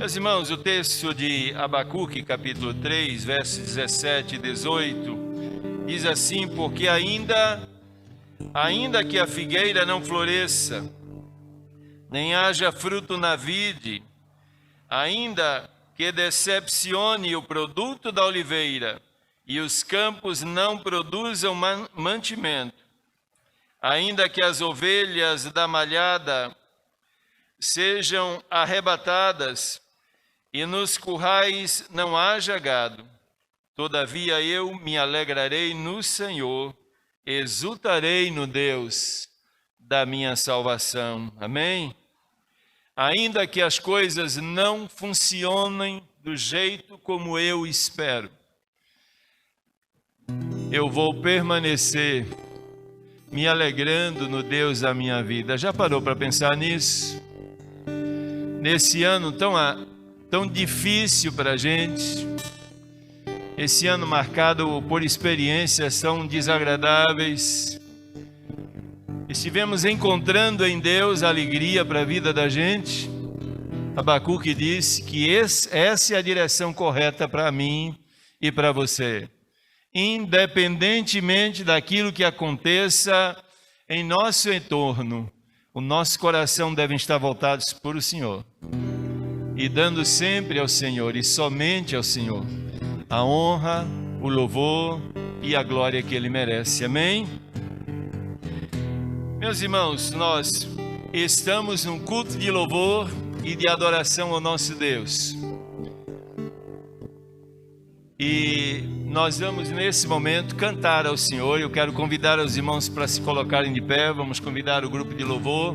Meus irmãos, o texto de Abacuque, capítulo 3, versos 17 e 18, diz assim: porque ainda que a figueira não floresça, nem haja fruto na vide, ainda que decepcione o produto da oliveira, e os campos não produzam mantimento, ainda que as ovelhas da malhada sejam arrebatadas, e nos currais não haja gado, todavia eu me alegrarei no Senhor, exultarei no Deus da minha salvação. Amém? Ainda que as coisas não funcionem do jeito como eu espero, eu vou permanecer me alegrando no Deus da minha vida. Já parou para pensar nisso? Nesse ano tão difícil para a gente, esse ano marcado por experiências tão desagradáveis, estivemos encontrando em Deus alegria para a vida da gente. Abacuque disse que essa é a direção correta para mim e para você. Independentemente daquilo que aconteça em nosso entorno, o nosso coração deve estar voltado para o Senhor, e dando sempre ao Senhor, e somente ao Senhor, a honra, o louvor e a glória que Ele merece. Amém? Meus irmãos, nós estamos num culto de louvor e de adoração ao nosso Deus. E nós vamos nesse momento cantar ao Senhor. Eu quero convidar os irmãos para se colocarem de pé. Vamos convidar o grupo de louvor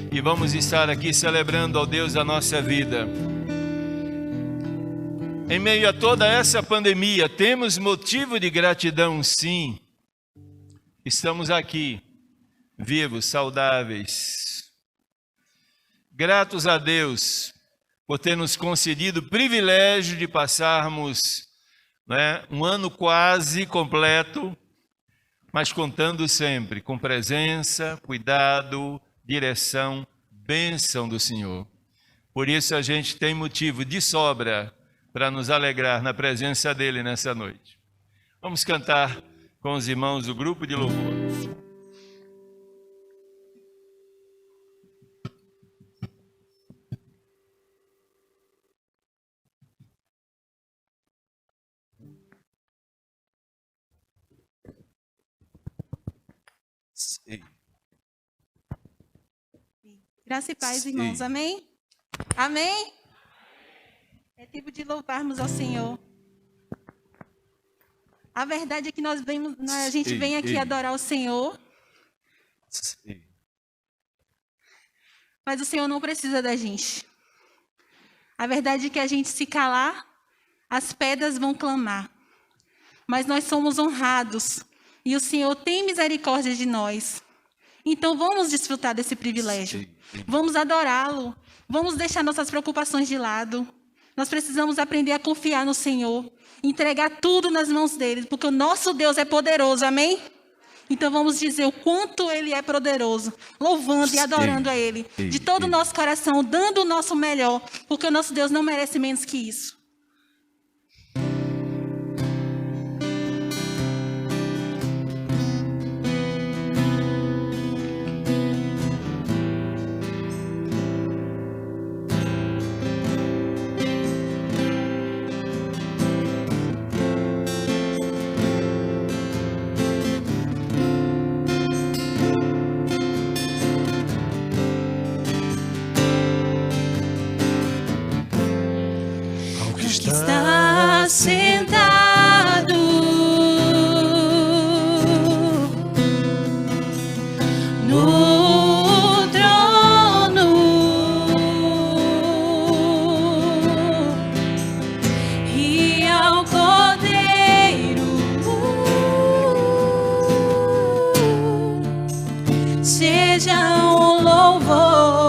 e vamos estar aqui celebrando ao Deus da nossa vida. Em meio a toda essa pandemia, temos motivo de gratidão, sim. Estamos aqui, vivos, saudáveis. Gratos a Deus por ter nos concedido o privilégio de passarmos, um ano quase completo, mas contando sempre com presença, cuidado, direção, bênção do Senhor. Por isso a gente tem motivo de sobra para nos alegrar na presença dEle nessa noite. Vamos cantar com os irmãos do grupo de louvor. Graça e paz, irmãos. Amém? Amém? É tempo de louvarmos ao Senhor. A verdade é que a gente vem aqui adorar o Senhor. Mas o Senhor não precisa da gente. A verdade é que a gente se calar, as pedras vão clamar. Mas nós somos honrados e o Senhor tem misericórdia de nós. Então vamos desfrutar desse privilégio. Vamos adorá-lo. Vamos deixar nossas preocupações de lado. Nós precisamos aprender a confiar no Senhor, entregar tudo nas mãos dele, porque o nosso Deus é poderoso, amém? Então vamos dizer o quanto ele é poderoso, louvando e adorando a ele, de todo o nosso coração, dando o nosso melhor, porque o nosso Deus não merece menos que isso. Está sentado no trono e ao Cordeiro seja um louvor.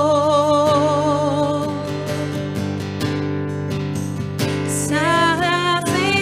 Satisfeito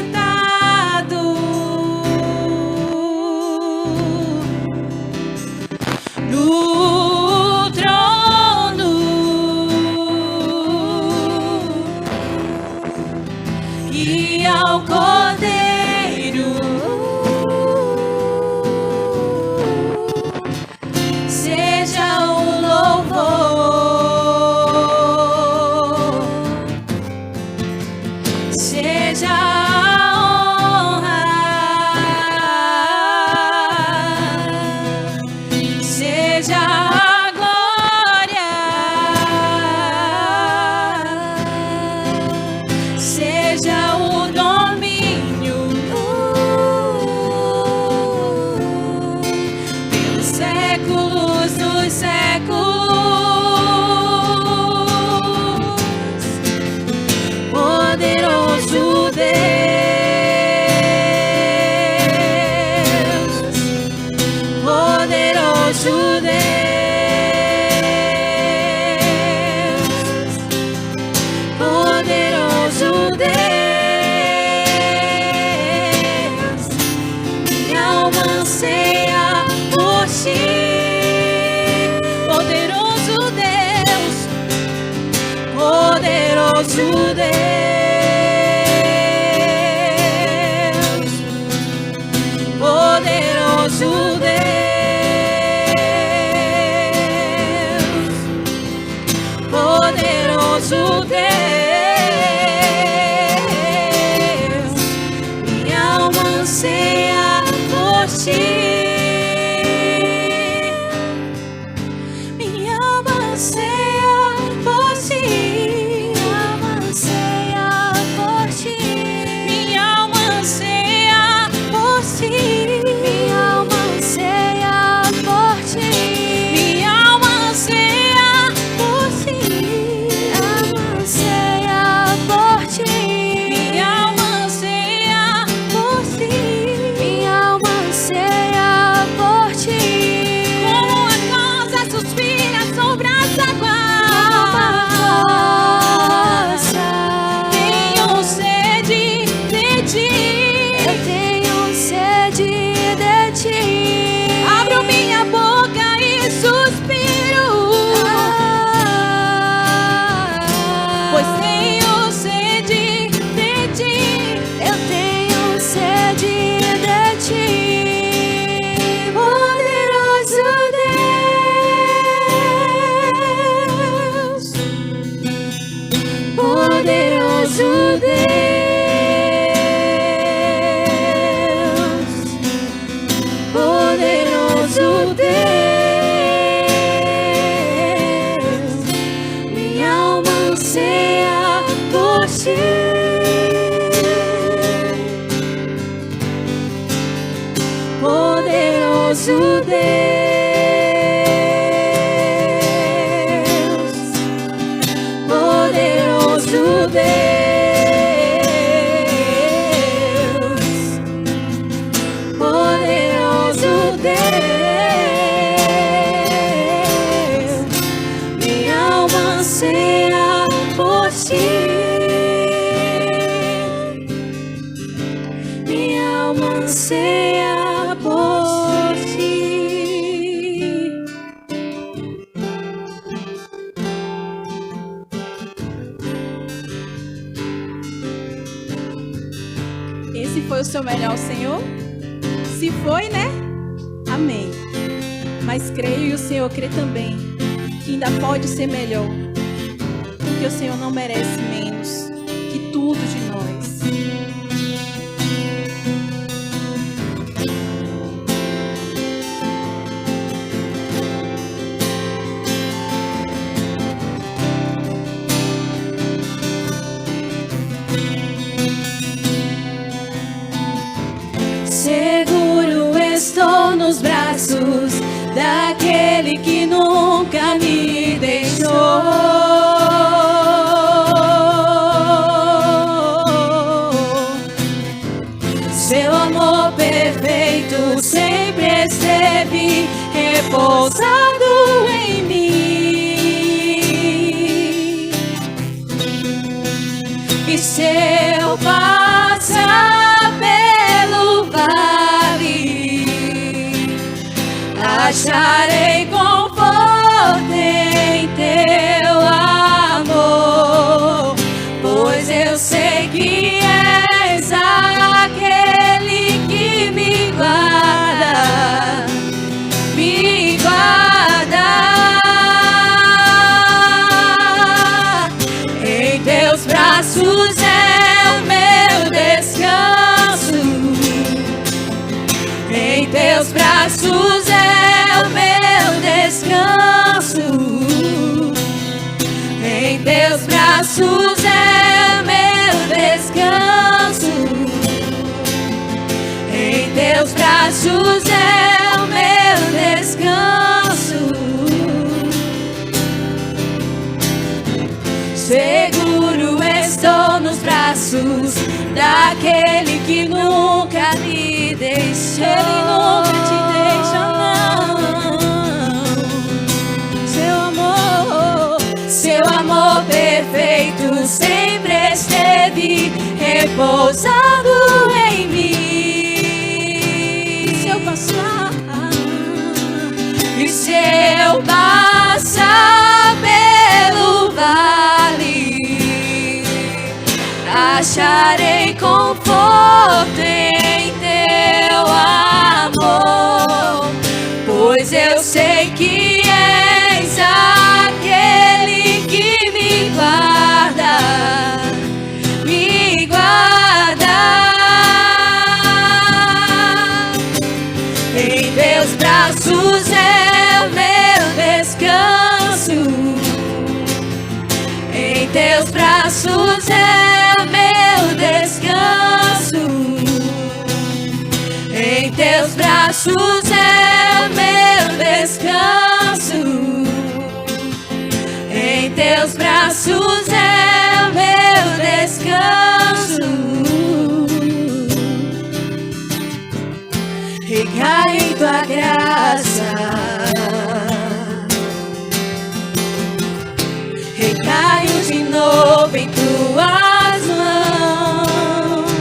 seja a honra, seja a glória, seja o domínio pelos séculos dos séculos. Poderoso Deus, poderoso Deus, poderoso Deus, minha alma anseia por ti. Poderoso Deus, poderoso Deus, poderoso Deus, poderoso Deus, minha alma anseia por ti. Minha alma anseia por ti. Minha alma anseia por ti. Minha alma anseia por ti. Minha alma anseia por ti. Minha alma anseia por ti. Minha alma anseia por ti. Minha alma anseia por ti. Minha alma anseia por ti. Como a rosa suspira sobre as águas, tenho sede de ti. Eu tenho sede de ti. Abro minha boca e suspiro, pois tenho sede de ti. Eu tenho sede de ti. Poderoso Deus, poderoso Deus, poderoso Deus, minha alma anseia por ti. Poderoso Deus, poderoso Deus, poderoso Deus, minha alma anseia por ti. Minha alma anseia por ti. Esse foi o seu melhor, Senhor? Se foi, né? Amém. Mas creio e o Senhor crê também que ainda pode ser melhor, porque o Senhor não merece menos que tudo de nós. Seguro estou nos braços daquele que nunca me deixou. Seu amor perfeito sempre esteve repousado em mim. E se eu passar pelo vale, acharei conforto em teu amor, pois eu sei que és aquele que me guarda, me guarda. Em teus braços é o meu teus braços é meu descanso. Em teus braços é o meu descanso. Seguro estou nos braços daquele que nunca me deixou. Ele nunca te deixa, não. Seu amor perfeito sempre esteve repousado em mim. Se eu passar, e se eu passar pelo vale, acharei conforto em teu amor, pois eu sei que és aquele que me guarda, me guarda. Em teus braços é o meu descanso. Em teus braços é o meu descanso. Em teus braços é o meu descanso. Em teus braços é o meu descanso. Recai em tua graça, recaio de novo em tuas mãos.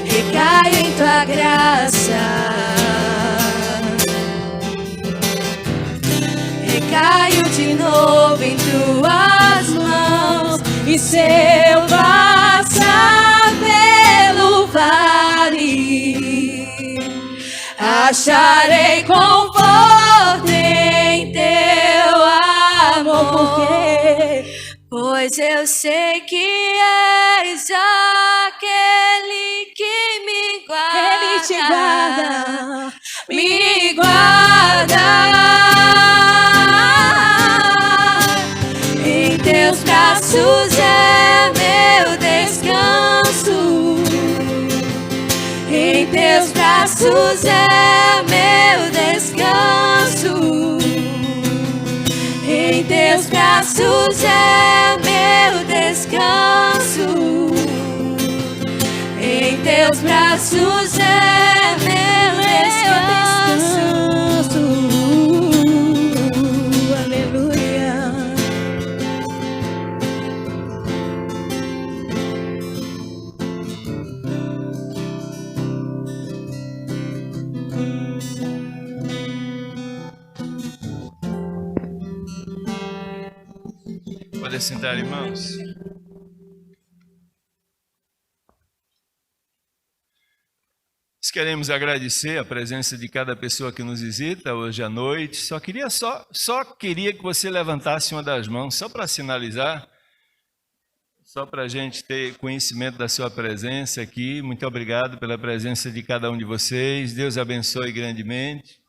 Recaio em tua graça, recaio de novo em tuas mãos. E se eu passar pelo vale, acharei conforto em teu amor. Pois eu sei que és aquele que me guarda. Ele te guarda, me guarda. Em teus braços é meu descanso. Em teus braços é meu descanso. Em teus braços é meu descanso. Em teus braços é meu descanso. Aleluia. Pode sentar, irmãos. Nós queremos agradecer a presença de cada pessoa que nos visita hoje à noite. Só queria que você levantasse uma das mãos, só para sinalizar, só para a gente ter conhecimento da sua presença aqui. Muito obrigado pela presença de cada um de vocês. Deus abençoe grandemente.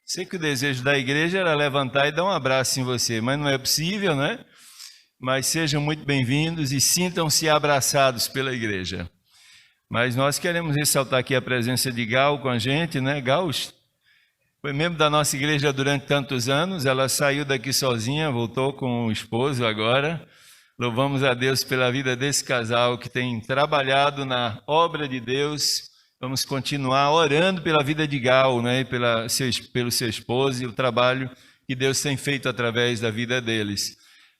Sei que o desejo da igreja era levantar e dar um abraço em você, mas não é possível, né? Mas sejam muito bem-vindos e sintam-se abraçados pela igreja. Mas nós queremos ressaltar aqui a presença de Gal com a gente, né? Gal foi membro da nossa igreja durante tantos anos, ela saiu daqui sozinha, voltou com o esposo agora. Louvamos a Deus pela vida desse casal que tem trabalhado na obra de Deus. Vamos continuar orando pela vida de Gal, né? Pelo seu esposo e o trabalho que Deus tem feito através da vida deles.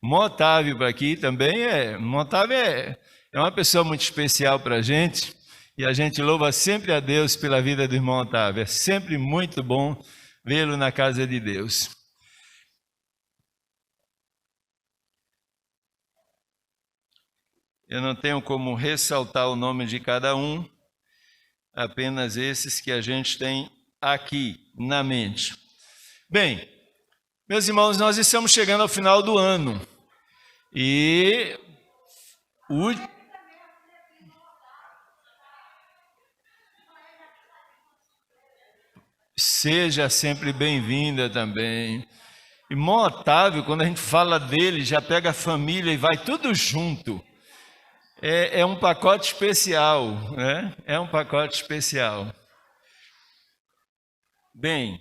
Otávio para aqui também Otávio é uma pessoa muito especial para a gente e a gente louva sempre a Deus pela vida do irmão Otávio. É sempre muito bom vê-lo na casa de Deus. Eu não tenho como ressaltar o nome de cada um, apenas esses que a gente tem aqui na mente. Bem, meus irmãos, nós estamos chegando ao final do ano e seja sempre bem-vinda também. Irmão Otávio, quando a gente fala dele, já pega a família e vai tudo junto. É um pacote especial, né? É um pacote especial. Bem,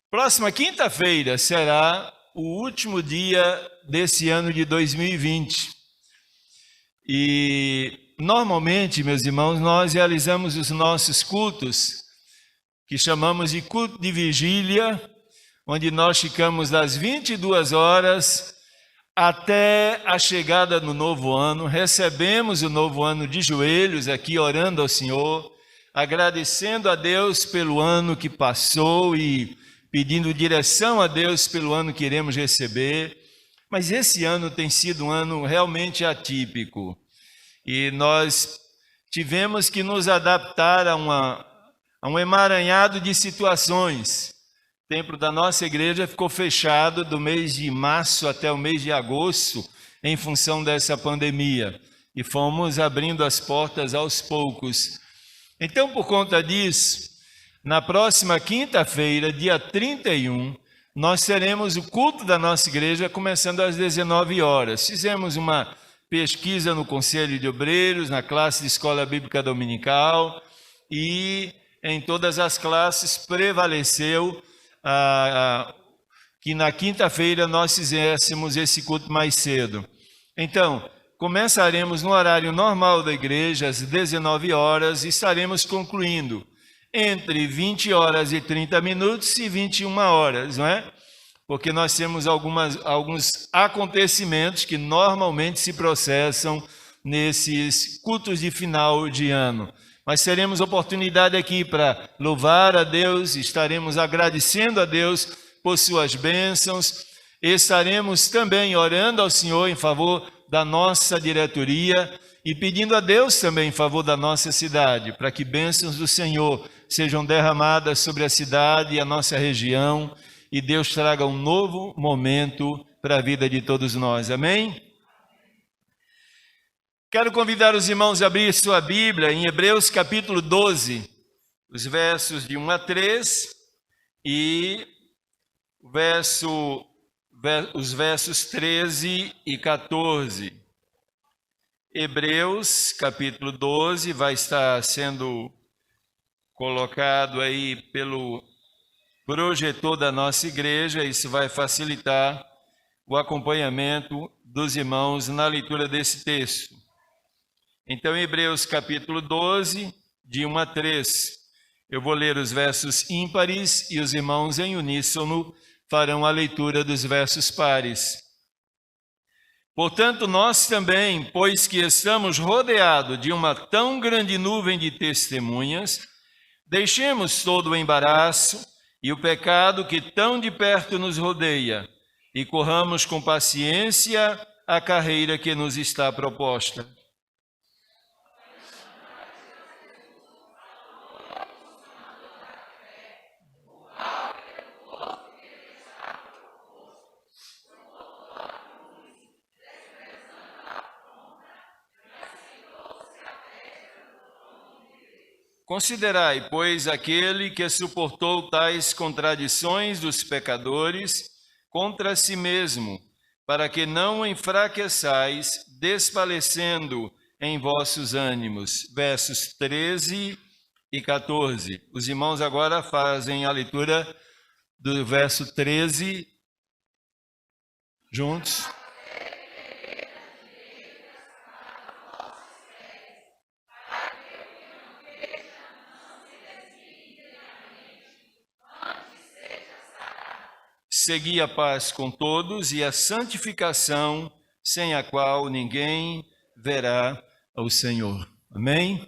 próxima quinta-feira será o último dia desse ano de 2020. E normalmente, meus irmãos, nós realizamos os nossos cultos, que chamamos de culto de vigília, onde nós ficamos das 22 horas até a chegada do novo ano. Recebemos o novo ano de joelhos aqui, orando ao Senhor, agradecendo a Deus pelo ano que passou e pedindo direção a Deus pelo ano que iremos receber. Mas esse ano tem sido um ano realmente atípico e nós tivemos que nos adaptar a um emaranhado de situações. O templo da nossa igreja ficou fechado do mês de março até o mês de agosto em função dessa pandemia e fomos abrindo as portas aos poucos. Então, por conta disso, na próxima quinta-feira, dia 31, nós teremos o culto da nossa igreja começando às 19 horas. Fizemos uma pesquisa no Conselho de Obreiros, na classe de Escola Bíblica Dominical, e em todas as classes prevaleceu que na quinta-feira nós fizéssemos esse culto mais cedo. Então, começaremos no horário normal da igreja, às 19 horas, e estaremos concluindo entre 20 horas e 30 minutos e 21 horas, não é? Porque nós temos alguns acontecimentos que normalmente se processam nesses cultos de final de ano. Mas teremos oportunidade aqui para louvar a Deus, estaremos agradecendo a Deus por suas bênçãos, estaremos também orando ao Senhor em favor da nossa diretoria e pedindo a Deus também em favor da nossa cidade, para que bênçãos do Senhor sejam derramadas sobre a cidade e a nossa região, e Deus traga um novo momento para a vida de todos nós. Amém? Quero convidar os irmãos a abrir sua Bíblia em Hebreus capítulo 12, os versos de 1 a 3 e os versos 13 e 14. Hebreus capítulo 12 vai estar sendo colocado aí pelo projetor da nossa igreja. Isso vai facilitar o acompanhamento dos irmãos na leitura desse texto. Então, Hebreus capítulo 12, de 1 a 3. Eu vou ler os versos ímpares e os irmãos em uníssono farão a leitura dos versos pares. Portanto, nós também, pois que estamos rodeados de uma tão grande nuvem de testemunhas, deixemos todo o embaraço e o pecado que tão de perto nos rodeia e corramos com paciência a carreira que nos está proposta. Considerai, pois, aquele que suportou tais contradições dos pecadores contra si mesmo, para que não enfraqueçais, desfalecendo em vossos ânimos. Versos 13 e 14. Os irmãos agora fazem a leitura do verso 13 juntos. Segui a paz com todos e a santificação, sem a qual ninguém verá ao Senhor. Amém?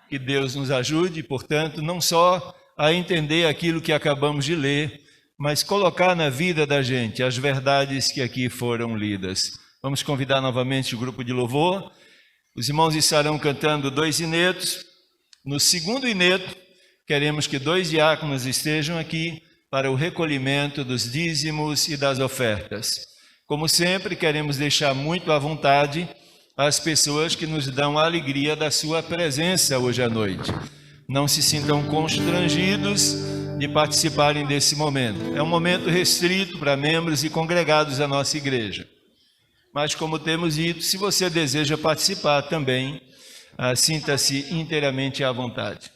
Que Deus nos ajude, portanto, não só a entender aquilo que acabamos de ler, mas colocar na vida da gente as verdades que aqui foram lidas. Vamos convidar novamente o grupo de louvor. Os irmãos estarão cantando 2 inetos. No segundo ineto, queremos que 2 diáconos estejam aqui para o recolhimento dos dízimos e das ofertas. Como sempre, queremos deixar muito à vontade as pessoas que nos dão a alegria da sua presença hoje à noite. Não se sintam constrangidos de participarem desse momento. É um momento restrito para membros e congregados da nossa igreja. Mas, como temos dito, se você deseja participar também, sinta-se inteiramente à vontade.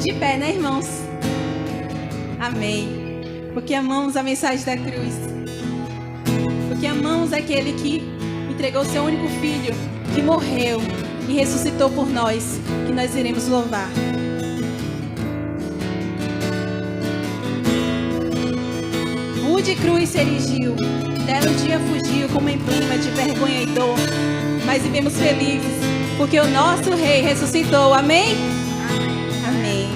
De pé, né, irmãos? Amém. Porque amamos a mensagem da cruz. Porque amamos aquele que entregou seu único filho, que morreu e ressuscitou por nós, que nós iremos louvar. De cruz se erigiu, dela o dia fugiu como emblema de vergonha e dor. Mas vivemos felizes, porque o nosso Rei ressuscitou. Amém? Amém.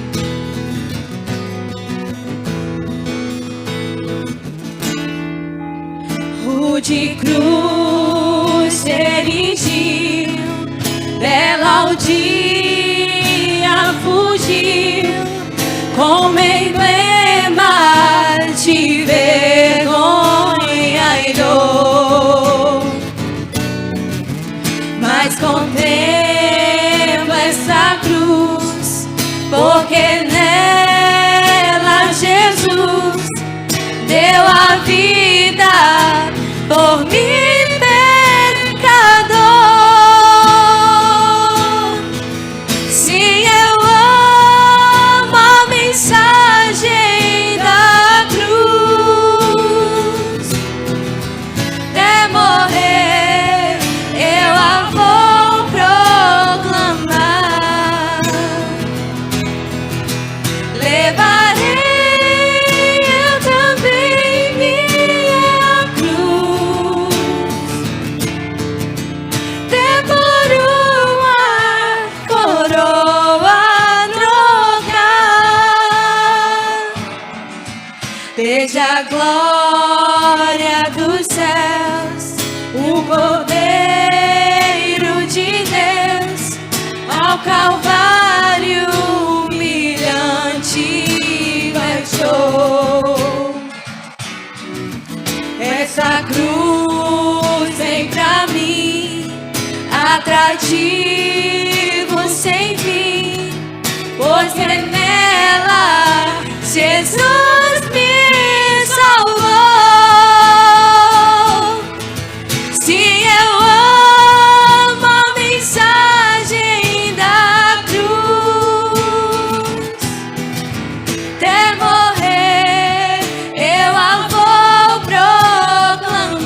O de cruz se erigiu, dela o dia fugiu como emblema de vergonha e dor. Mas contemplo essa cruz, porque nela Jesus deu a vida por mim, pecador. Se eu amo a mensagem da cruz, até morrer eu a vou proclamar. Levarei eu também minha cruz, até por uma coroa trocar. Desde a glória dos céus, o Cordeiro de Deus, ao Calvário humilhante baixou. Essa cruz vem pra mim, atrativo sem fim, pois é nela Jesus me salvou. Se eu amo a mensagem da cruz, até morrer eu a vou proclamar.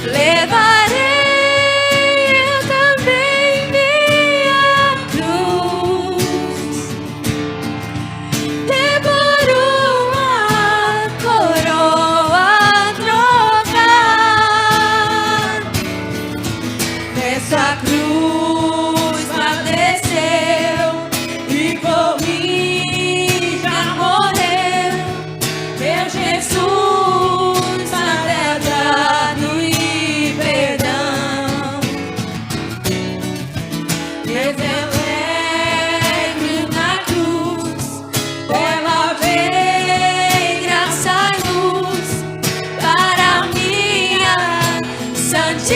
Levarei eu também minha cruz, até por uma coroa trocar. Nessa cruz padeceu e por mim já morreu. Meu Jesus, adorado e perdão. Deselegre na cruz, ela vem graça e luz para minha santificação.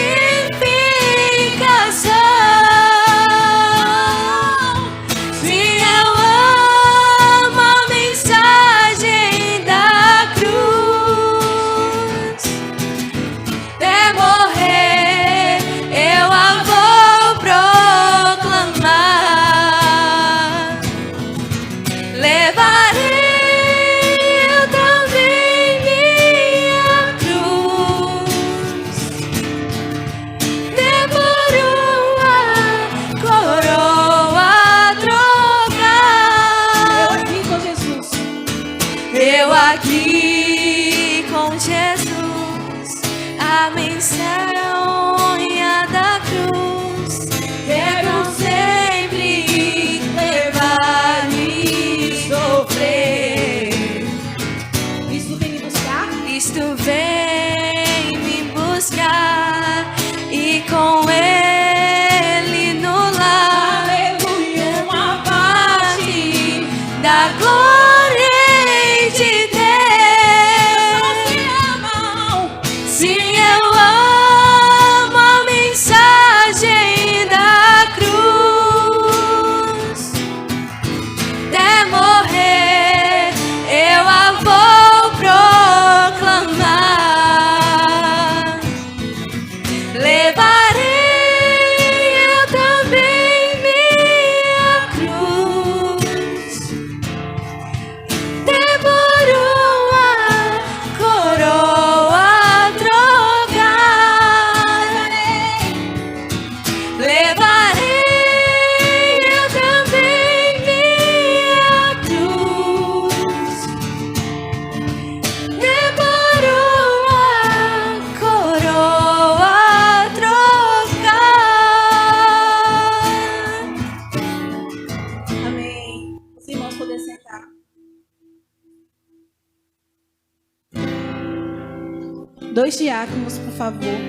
2 diáconos, por favor.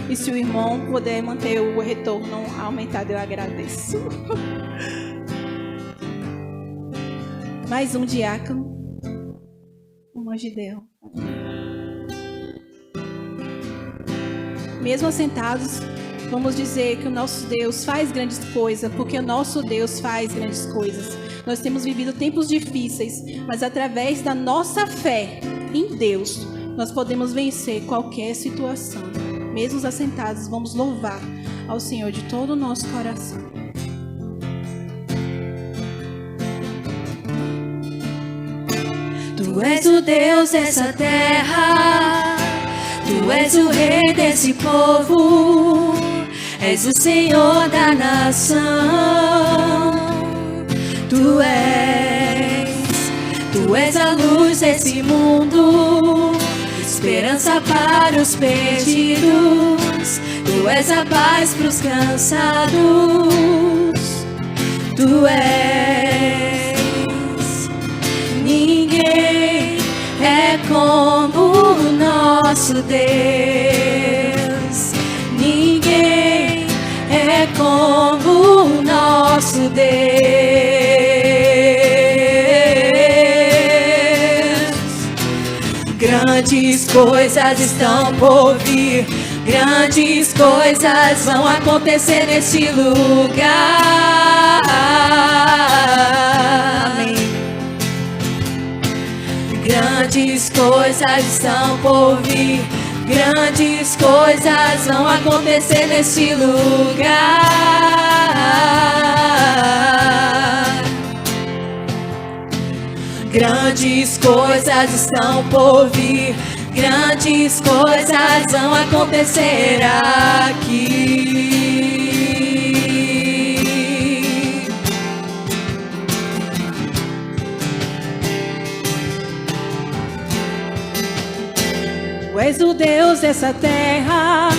E se o irmão puder manter o retorno aumentado, eu agradeço. Mais um diácono. Irmão Gideão. Mesmo assentados, vamos dizer que o nosso Deus faz grandes coisas, porque o nosso Deus faz grandes coisas. Nós temos vivido tempos difíceis, mas através da nossa fé em Deus, nós podemos vencer qualquer situação. Mesmo assentados, vamos louvar ao Senhor de todo o nosso coração. Tu és o Deus dessa terra, Tu és o Rei desse povo, és o Senhor da nação. Tu és a luz desse mundo, esperança para os perdidos. Tu és a paz para os cansados. Tu és. Ninguém é como o nosso Deus. Ninguém é como o nosso Deus. Grandes coisas estão por vir, grandes coisas vão acontecer neste lugar. Amém. Grandes coisas estão por vir, grandes coisas vão acontecer neste lugar. Grandes coisas estão por vir, grandes coisas vão acontecer aqui. Tu és o Deus dessa terra,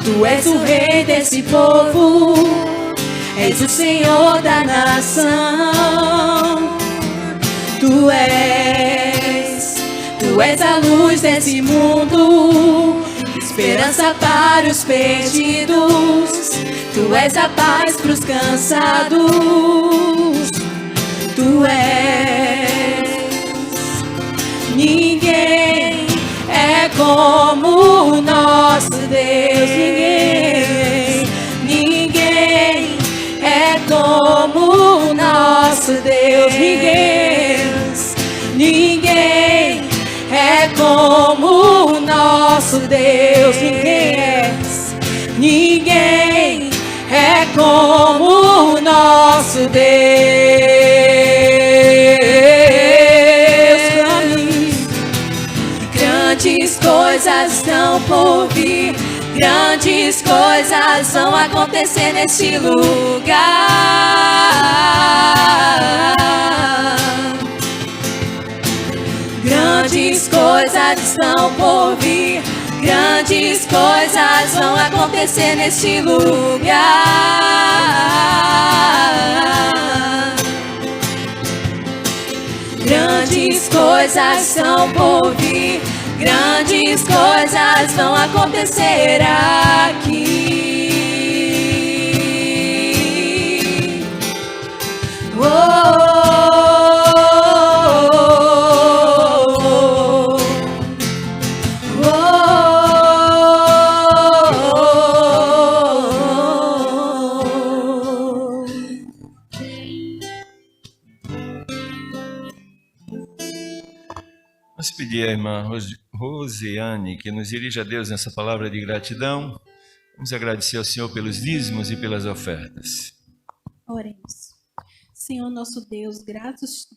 Tu és o Rei desse povo, és o Senhor da nação. Tu és a luz desse mundo, esperança para os perdidos. Tu és a paz para os cansados. Tu és. Ninguém é como o nosso Deus. Ninguém é como o nosso Deus. Ninguém é como o nosso Deus. Ninguém é como o nosso Deus. Grandes coisas estão por vir, grandes coisas vão acontecer neste lugar. Grandes coisas estão por vir, grandes coisas vão acontecer neste lugar. Grandes coisas estão por vir, grandes coisas vão acontecer aqui. Oh. Vamos pedir à irmã Rosiane que nos dirija a Deus nessa palavra de gratidão. Vamos agradecer ao Senhor pelos dízimos e pelas ofertas. Oremos. Senhor nosso Deus, gratos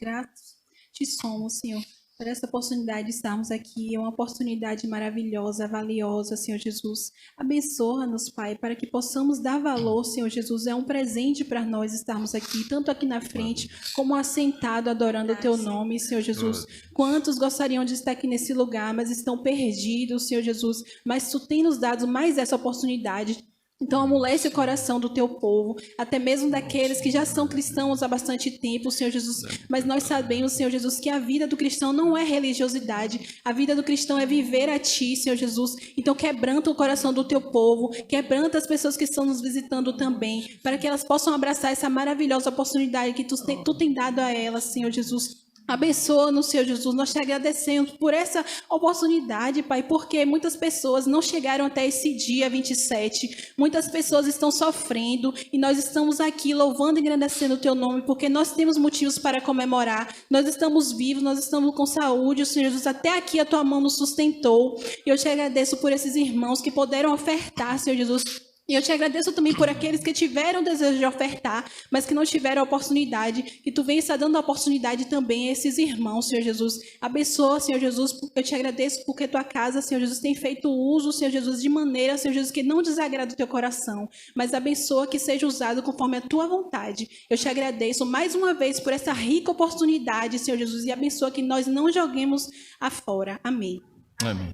te somos, Senhor, por essa oportunidade de estarmos aqui. É uma oportunidade maravilhosa, valiosa, Senhor Jesus. Abençoa-nos, Pai, para que possamos dar valor, Senhor Jesus. É um presente para nós estarmos aqui, tanto aqui na frente, como assentado, adorando o Teu nome, Senhor Jesus. Quantos gostariam de estar aqui nesse lugar, mas estão perdidos, Senhor Jesus. Mas Tu tem nos dado mais essa oportunidade. Então, amolece o coração do teu povo, até mesmo daqueles que já são cristãos há bastante tempo, Senhor Jesus. Mas nós sabemos, Senhor Jesus, que a vida do cristão não é religiosidade. A vida do cristão é viver a Ti, Senhor Jesus. Então, quebranta o coração do teu povo, quebranta as pessoas que estão nos visitando também, para que elas possam abraçar essa maravilhosa oportunidade que Tu tem dado a elas, Senhor Jesus. Abençoa-nos, Senhor Jesus, nós te agradecemos por essa oportunidade, Pai, porque muitas pessoas não chegaram até esse dia 27, muitas pessoas estão sofrendo e nós estamos aqui louvando e agradecendo o Teu nome, porque nós temos motivos para comemorar, nós estamos vivos, nós estamos com saúde, Senhor Jesus, até aqui a Tua mão nos sustentou, e eu te agradeço por esses irmãos que puderam ofertar, Senhor Jesus. E eu te agradeço também por aqueles que tiveram desejo de ofertar, mas que não tiveram a oportunidade, que Tu venha estar dando a oportunidade também a esses irmãos, Senhor Jesus. Abençoa, Senhor Jesus, eu te agradeço porque Tua casa, Senhor Jesus, tem feito uso, Senhor Jesus, de maneira, Senhor Jesus, que não desagrada o Teu coração, mas abençoa que seja usado conforme a Tua vontade. Eu te agradeço mais uma vez por essa rica oportunidade, Senhor Jesus, e abençoa que nós não joguemos afora. Amém. Amém.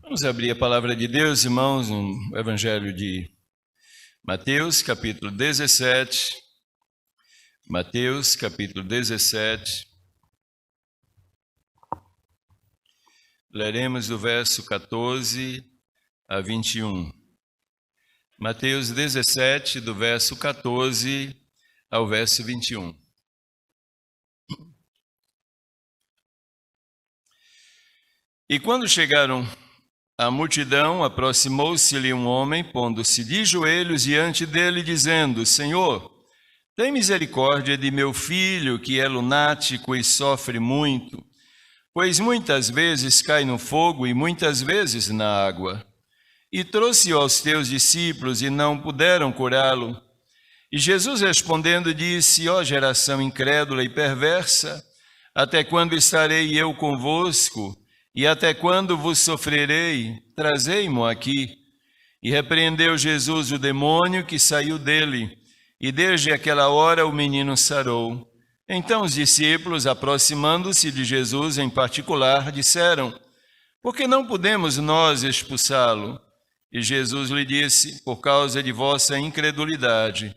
Vamos abrir a palavra de Deus, irmãos, no Evangelho de Mateus, capítulo 17. Mateus, capítulo 17. Leremos do verso 14 a 21. Mateus 17, do verso 14 ao verso 21. E quando chegaram a multidão, aproximou-se-lhe um homem, pondo-se de joelhos diante dele, dizendo: Senhor, tem misericórdia de meu filho, que é lunático e sofre muito, pois muitas vezes cai no fogo e muitas vezes na água. E trouxe-o aos teus discípulos e não puderam curá-lo. E Jesus respondendo disse: Ó geração incrédula e perversa, até quando estarei eu convosco? E até quando vos sofrerei? Trazei-mo aqui. E repreendeu Jesus o demônio que saiu dele, e desde aquela hora o menino sarou. Então os discípulos, aproximando-se de Jesus em particular, disseram: Por que não podemos nós expulsá-lo? E Jesus lhe disse: Por causa de vossa incredulidade.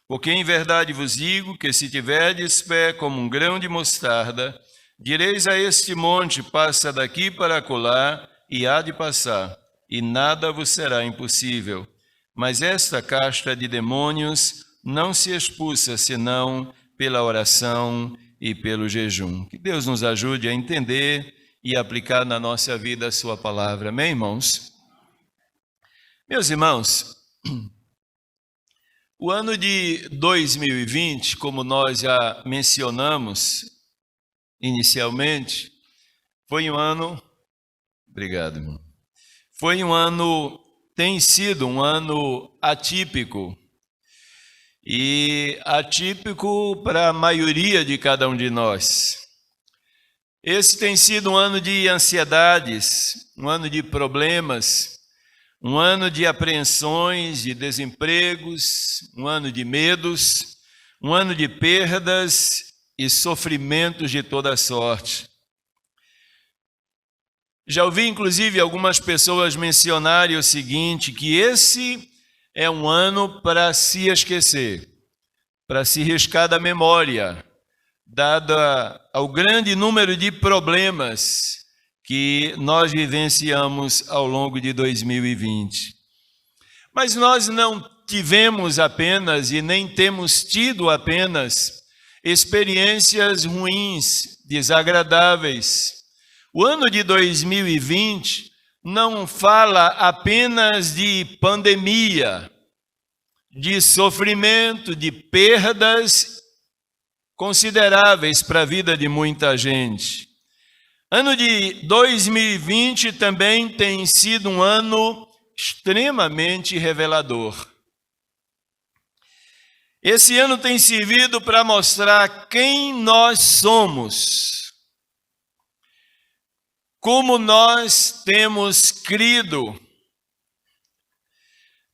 Porque em verdade vos digo que se tiverdes fé como um grão de mostarda, direis a este monte: passa daqui para acolá, e há de passar, e nada vos será impossível. Mas esta casta de demônios não se expulsa senão pela oração e pelo jejum. Que Deus nos ajude a entender e aplicar na nossa vida a sua palavra. Amém, irmãos? Meus irmãos, o ano de 2020, como nós já mencionamos inicialmente, foi um ano, obrigado, irmão, tem sido um ano atípico, e atípico para a maioria de cada um de nós. Esse tem sido um ano de ansiedades, um ano de problemas, um ano de apreensões, de desempregos, um ano de medos, um ano de perdas e sofrimentos de toda sorte. Já ouvi, inclusive, algumas pessoas mencionarem o seguinte, que esse é um ano para se esquecer, para se riscar da memória, dado ao grande número de problemas que nós vivenciamos ao longo de 2020. Mas nós não tivemos apenas e nem temos tido apenas experiências ruins, desagradáveis. O ano de 2020 não fala apenas de pandemia, de sofrimento, de perdas consideráveis para a vida de muita gente. Ano de 2020 também tem sido um ano extremamente revelador. Esse ano tem servido para mostrar quem nós somos, como nós temos crido,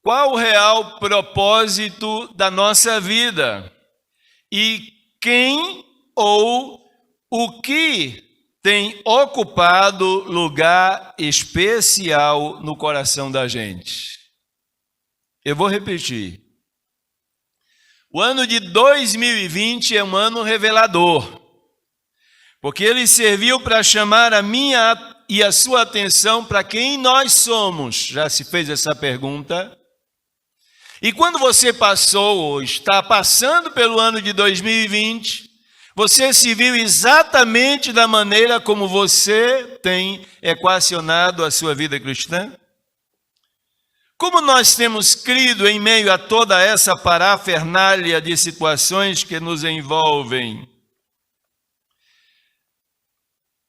qual o real propósito da nossa vida e quem ou o que tem ocupado lugar especial no coração da gente. Eu vou repetir. O ano de 2020 é um ano revelador, porque ele serviu para chamar a minha e a sua atenção para quem nós somos. Já se fez essa pergunta? E quando você passou ou está passando pelo ano de 2020, você se viu exatamente da maneira como você tem equacionado a sua vida cristã? Como nós temos crido em meio a toda essa parafernália de situações que nos envolvem?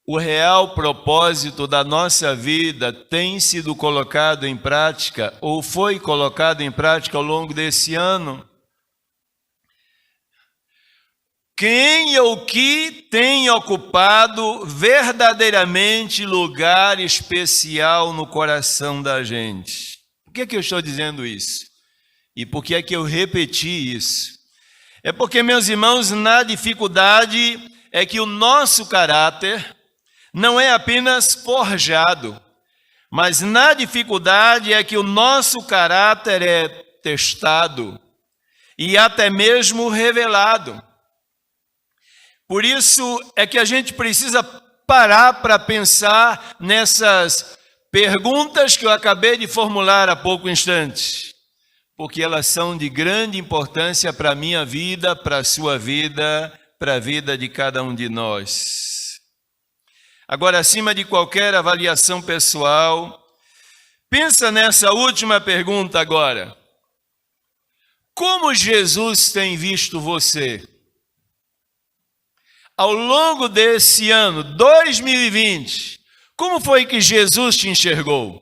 O real propósito da nossa vida tem sido colocado em prática ou foi colocado em prática ao longo desse ano? Quem ou que tem ocupado verdadeiramente lugar especial no coração da gente? Por que eu estou dizendo isso? E por que é que eu repeti isso? É porque, meus irmãos, na dificuldade é que o nosso caráter não é apenas forjado, mas na dificuldade é que o nosso caráter é testado e até mesmo revelado. Por isso é que a gente precisa parar para pensar nessas perguntas que eu acabei de formular há pouco instante, porque elas são de grande importância para a minha vida, para a sua vida, para a vida de cada um de nós. Agora, acima de qualquer avaliação pessoal, pensa nessa última pergunta agora. Como Jesus tem visto você? Ao longo desse ano, 2020, como foi que Jesus te enxergou?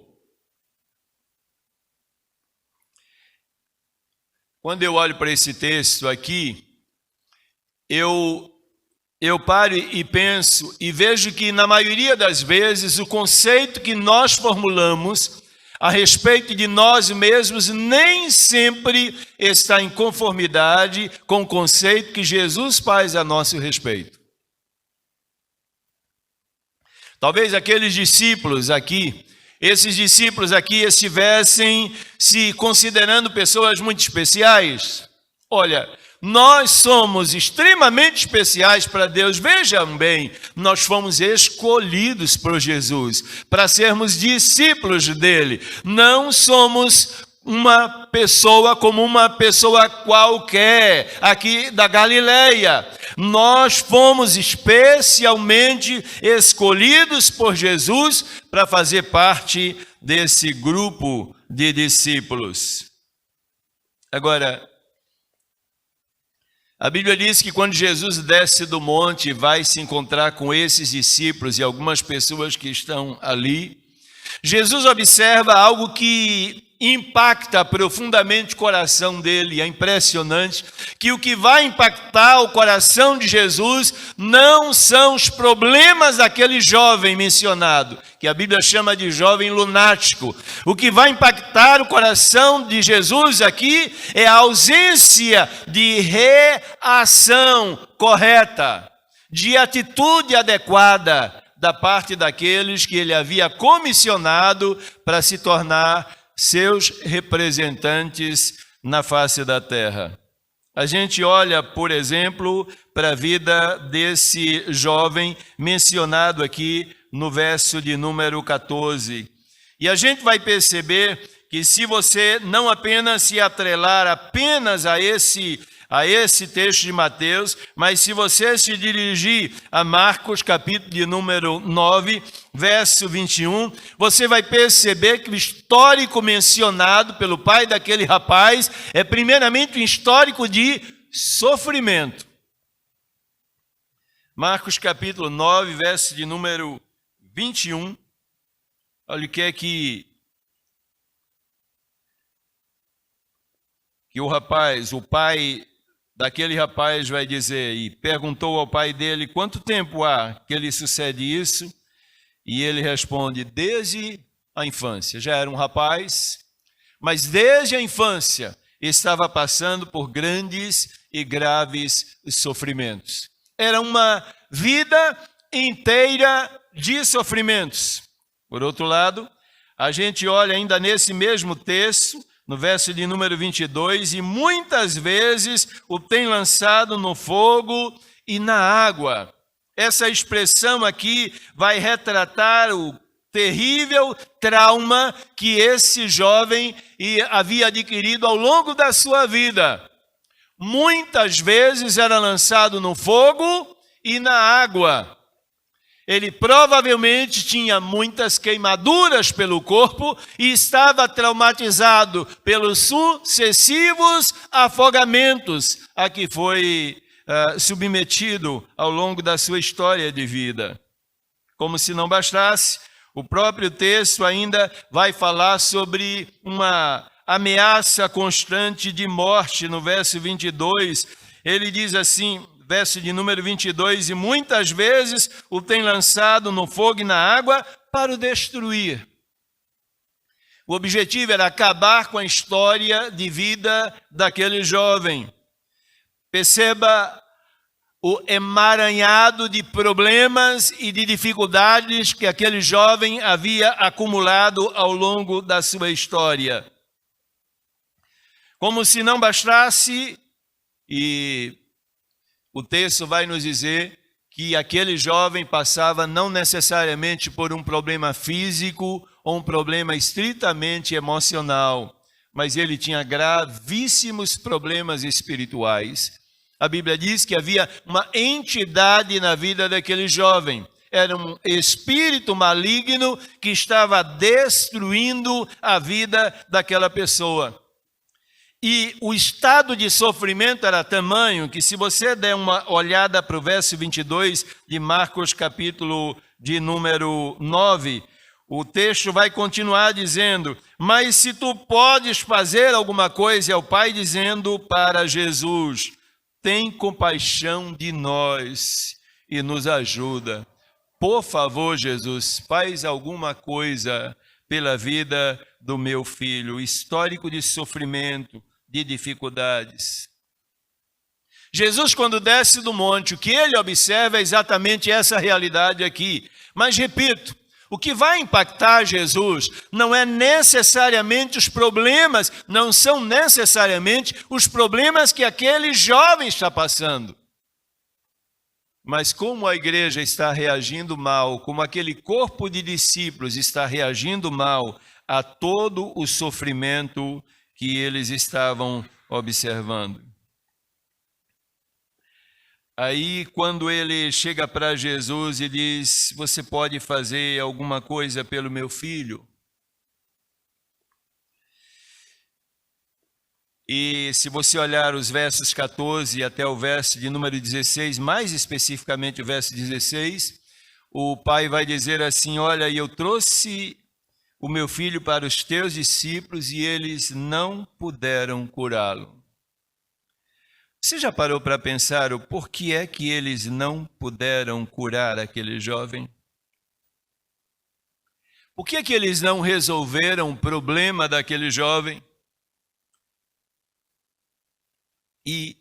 Quando eu olho para esse texto aqui, eu paro e penso e vejo que na maioria das vezes o conceito que nós formulamos a respeito de nós mesmos nem sempre está em conformidade com o conceito que Jesus faz a nosso respeito. Talvez aqueles discípulos aqui, esses discípulos aqui estivessem se considerando pessoas muito especiais. Olha, nós somos extremamente especiais para Deus. Vejam bem, nós fomos escolhidos por Jesus para sermos discípulos dele. Não somos uma pessoa como uma pessoa qualquer aqui da Galileia. Nós fomos especialmente escolhidos por Jesus para fazer parte desse grupo de discípulos. Agora, a Bíblia diz que quando Jesus desce do monte e vai se encontrar com esses discípulos e algumas pessoas que estão ali, Jesus observa algo que impacta profundamente o coração dele. É impressionante que o que vai impactar o coração de Jesus não são os problemas daquele jovem mencionado, que a Bíblia chama de jovem lunático. O que vai impactar o coração de Jesus aqui é a ausência de reação correta, de atitude adequada da parte daqueles que ele havia comissionado para se tornar seus representantes na face da terra. A gente olha, por exemplo, para a vida desse jovem mencionado aqui no verso de número 14. E a gente vai perceber que se você não apenas se atrelar apenas a esse texto de Mateus, mas se você se dirigir a Marcos, capítulo de número 9, verso 21, você vai perceber que o histórico mencionado pelo pai daquele rapaz é primeiramente um histórico de sofrimento. Marcos, capítulo 9, verso de número 21, olha o que é que o pai daquele rapaz vai dizer, e perguntou ao pai dele, quanto tempo há que lhe sucede isso? E ele responde, desde a infância. Já era um rapaz, mas desde a infância estava passando por grandes e graves sofrimentos. Era uma vida inteira de sofrimentos. Por outro lado, a gente olha ainda nesse mesmo texto, no verso de número 22, e muitas vezes o tem lançado no fogo e na água. Essa expressão aqui vai retratar o terrível trauma que esse jovem havia adquirido ao longo da sua vida. Muitas vezes era lançado no fogo e na água. Ele provavelmente tinha muitas queimaduras pelo corpo e estava traumatizado pelos sucessivos afogamentos a que foi submetido ao longo da sua história de vida. Como se não bastasse, o próprio texto ainda vai falar sobre uma ameaça constante de morte. No verso 22, ele diz assim, verso de número 22, e muitas vezes o tem lançado no fogo e na água para o destruir. O objetivo era acabar com a história de vida daquele jovem. Perceba o emaranhado de problemas e de dificuldades que aquele jovem havia acumulado ao longo da sua história. Como se não bastasse, e o texto vai nos dizer que aquele jovem passava não necessariamente por um problema físico ou um problema estritamente emocional, mas ele tinha gravíssimos problemas espirituais. A Bíblia diz que havia uma entidade na vida daquele jovem. Era um espírito maligno que estava destruindo a vida daquela pessoa. E o estado de sofrimento era tamanho que, se você der uma olhada para o verso 22 de Marcos, capítulo de número 9, o texto vai continuar dizendo, mas se tu podes fazer alguma coisa, é o Pai dizendo para Jesus, tem compaixão de nós e nos ajuda. Por favor, Jesus, faz alguma coisa pela vida do meu filho, histórico de sofrimento, de dificuldades. Jesus, quando desce do monte, o que ele observa é exatamente essa realidade aqui. Mas, repito, o que vai impactar Jesus não é necessariamente os problemas, não são necessariamente os problemas que aquele jovem está passando. Mas como a igreja está reagindo mal, como aquele corpo de discípulos está reagindo mal a todo o sofrimento que eles estavam observando. Aí, quando ele chega para Jesus e diz, você pode fazer alguma coisa pelo meu filho? E se você olhar os versos 14 até o verso de número 16, mais especificamente o verso 16, o pai vai dizer assim, olha, eu trouxe o meu filho para os teus discípulos e eles não puderam curá-lo. Você já parou para pensar o porquê é que eles não puderam curar aquele jovem? Por que é que eles não resolveram o problema daquele jovem? E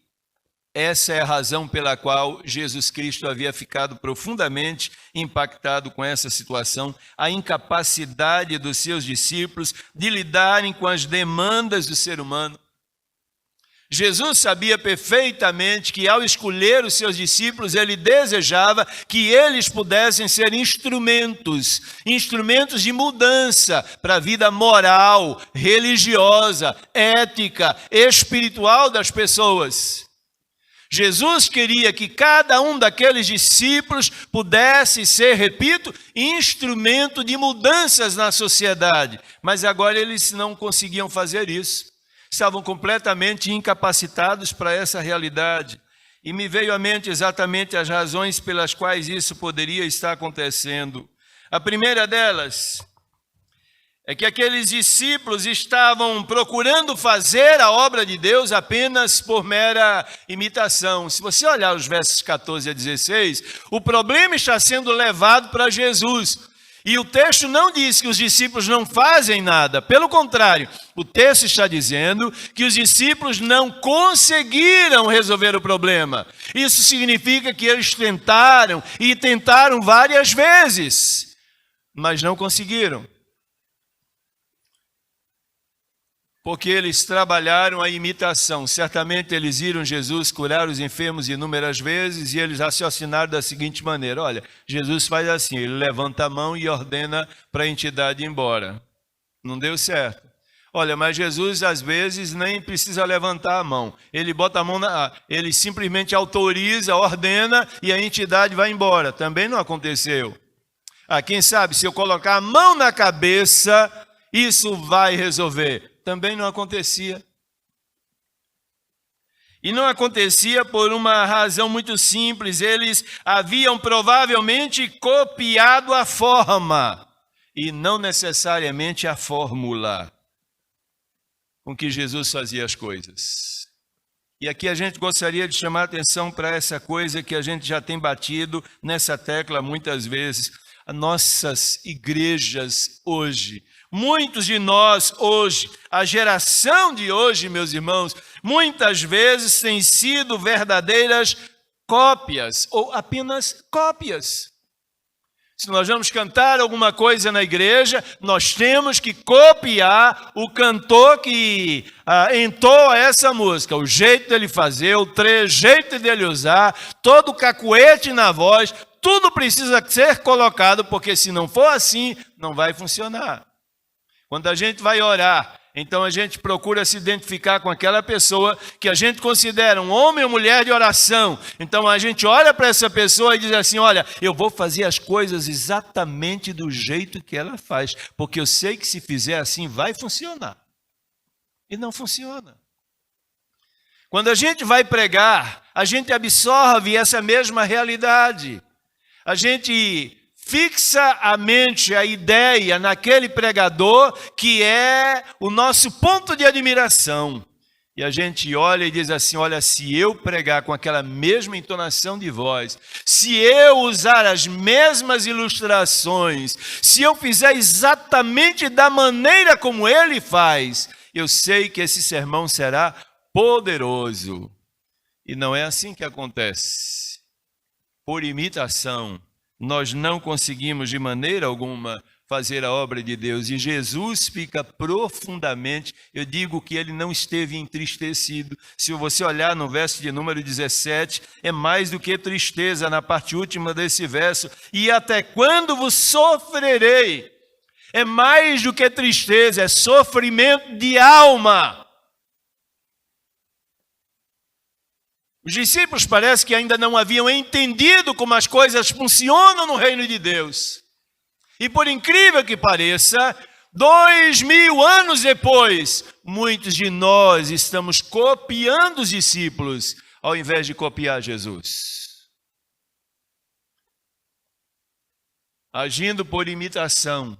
essa é a razão pela qual Jesus Cristo havia ficado profundamente impactado com essa situação, a incapacidade dos seus discípulos de lidarem com as demandas do ser humano. Jesus sabia perfeitamente que ao escolher os seus discípulos, ele desejava que eles pudessem ser instrumentos de mudança para a vida moral, religiosa, ética, espiritual das pessoas. Jesus queria que cada um daqueles discípulos pudesse ser, repito, instrumento de mudanças na sociedade. Mas agora eles não conseguiam fazer isso. Estavam completamente incapacitados para essa realidade. E me veio à mente exatamente as razões pelas quais isso poderia estar acontecendo. A primeira delas é que aqueles discípulos estavam procurando fazer a obra de Deus apenas por mera imitação. Se você olhar os versos 14 a 16, o problema está sendo levado para Jesus. E o texto não diz que os discípulos não fazem nada. Pelo contrário, o texto está dizendo que os discípulos não conseguiram resolver o problema. Isso significa que eles tentaram e tentaram várias vezes, mas não conseguiram. porque eles trabalharam a imitação. Certamente eles viram Jesus curar os enfermos inúmeras vezes e eles raciocinaram da seguinte maneira: olha, Jesus faz assim, ele levanta a mão e ordena para a entidade ir embora. Não deu certo. Olha, mas Jesus às vezes nem precisa levantar a mão. Ele bota a mão ele simplesmente autoriza, ordena e a entidade vai embora. Também não aconteceu. Quem sabe se eu colocar a mão na cabeça, isso vai resolver. Também não acontecia. E não acontecia por uma razão muito simples. Eles haviam provavelmente copiado a forma e não necessariamente a fórmula com que Jesus fazia as coisas. E aqui a gente gostaria de chamar a atenção para essa coisa que a gente já tem batido nessa tecla muitas vezes. As nossas igrejas hoje, muitos de nós hoje, a geração de hoje, meus irmãos, muitas vezes têm sido verdadeiras cópias ou apenas cópias. Se nós vamos cantar alguma coisa na igreja, nós temos que copiar o cantor que entoa essa música, o jeito dele fazer, o trejeito dele usar, todo o cacuete na voz, tudo precisa ser colocado, porque se não for assim, não vai funcionar. Quando a gente vai orar, então a gente procura se identificar com aquela pessoa que a gente considera um homem ou mulher de oração. Então a gente olha para essa pessoa e diz assim: olha, eu vou fazer as coisas exatamente do jeito que ela faz, porque eu sei que se fizer assim vai funcionar. E não funciona. Quando a gente vai pregar, a gente absorve essa mesma realidade. A gente fixa a mente, a ideia naquele pregador que é o nosso ponto de admiração. E a gente olha e diz assim: olha, se eu pregar com aquela mesma entonação de voz, se eu usar as mesmas ilustrações, se eu fizer exatamente da maneira como ele faz, eu sei que esse sermão será poderoso. E não é assim que acontece. Por imitação, nós não conseguimos de maneira alguma fazer a obra de Deus. E Jesus fica profundamente, eu digo que ele não esteve entristecido. Se você olhar no verso de número 17, é mais do que tristeza na parte última desse verso. E até quando vos sofrerei? É mais do que tristeza, é sofrimento de alma. Os discípulos parece que ainda não haviam entendido como as coisas funcionam no reino de Deus. E por incrível que pareça, 2000 anos depois, muitos de nós estamos copiando os discípulos, ao invés de copiar Jesus. Agindo por imitação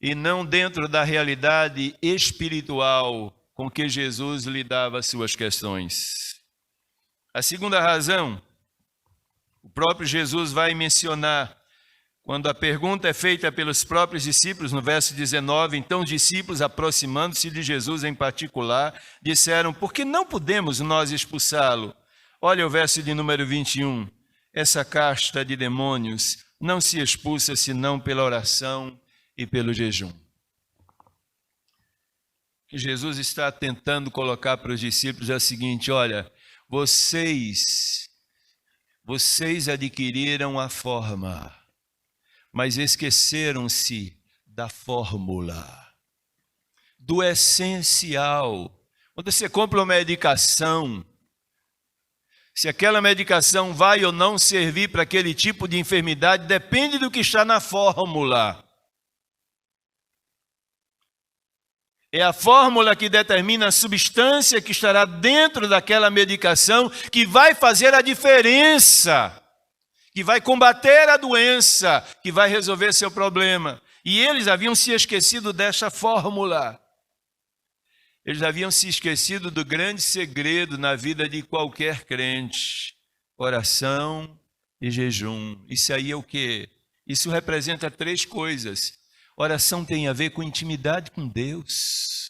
e não dentro da realidade espiritual com que Jesus lidava as suas questões. A segunda razão, o próprio Jesus vai mencionar, quando a pergunta é feita pelos próprios discípulos, no verso 19, então os discípulos, aproximando-se de Jesus em particular, disseram: por que não podemos nós expulsá-lo? Olha o verso de número 21, essa casta de demônios não se expulsa senão pela oração e pelo jejum. O que Jesus está tentando colocar para os discípulos é o seguinte: olha, vocês adquiriram a forma, mas esqueceram-se da fórmula, do essencial. Quando você compra uma medicação, se aquela medicação vai ou não servir para aquele tipo de enfermidade, depende do que está na fórmula. É a fórmula que determina a substância que estará dentro daquela medicação que vai fazer a diferença, que vai combater a doença, que vai resolver seu problema. E eles haviam se esquecido dessa fórmula. Eles haviam se esquecido do grande segredo na vida de qualquer crente: oração e jejum. Isso aí é o quê? Isso representa 3 coisas. Oração tem a ver com intimidade com Deus.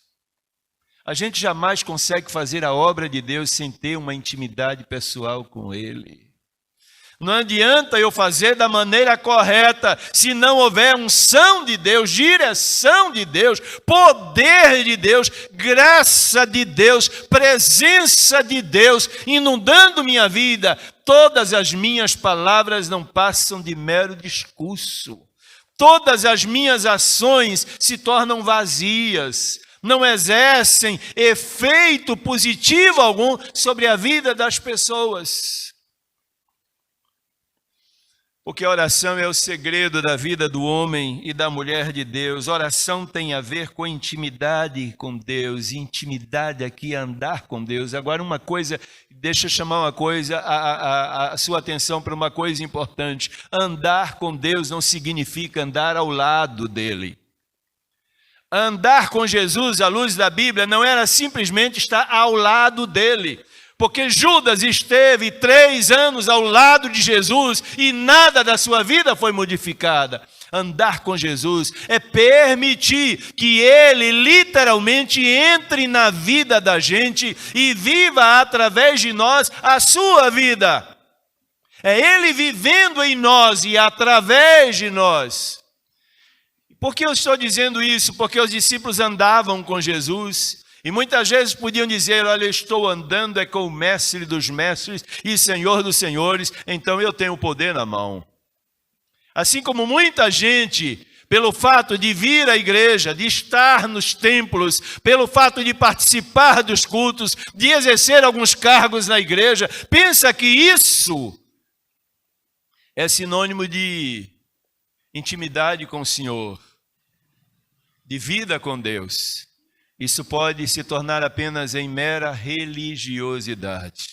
A gente jamais consegue fazer a obra de Deus sem ter uma intimidade pessoal com Ele. Não adianta eu fazer da maneira correta se não houver unção de Deus, direção de Deus, poder de Deus, graça de Deus, presença de Deus, inundando minha vida. Todas as minhas palavras não passam de mero discurso. Todas as minhas ações se tornam vazias, não exercem efeito positivo algum sobre a vida das pessoas. Porque a oração é o segredo da vida do homem e da mulher de Deus. Oração tem a ver com intimidade com Deus. Intimidade aqui é andar com Deus. Agora uma coisa, deixa eu chamar uma coisa, a sua atenção para uma coisa importante. Andar com Deus não significa andar ao lado dele. Andar com Jesus à luz da Bíblia não era simplesmente estar ao lado dele. Porque Judas esteve 3 anos ao lado de Jesus e nada da sua vida foi modificada. Andar com Jesus é permitir que Ele literalmente entre na vida da gente e viva através de nós a sua vida. É Ele vivendo em nós e através de nós. Por que eu estou dizendo isso? Porque os discípulos andavam com Jesus. E muitas vezes podiam dizer, olha, eu estou andando com o mestre dos mestres e senhor dos senhores, então eu tenho o poder na mão. Assim como muita gente, pelo fato de vir à igreja, de estar nos templos, pelo fato de participar dos cultos, de exercer alguns cargos na igreja, pensa que isso é sinônimo de intimidade com o Senhor, de vida com Deus. Isso pode se tornar apenas em mera religiosidade.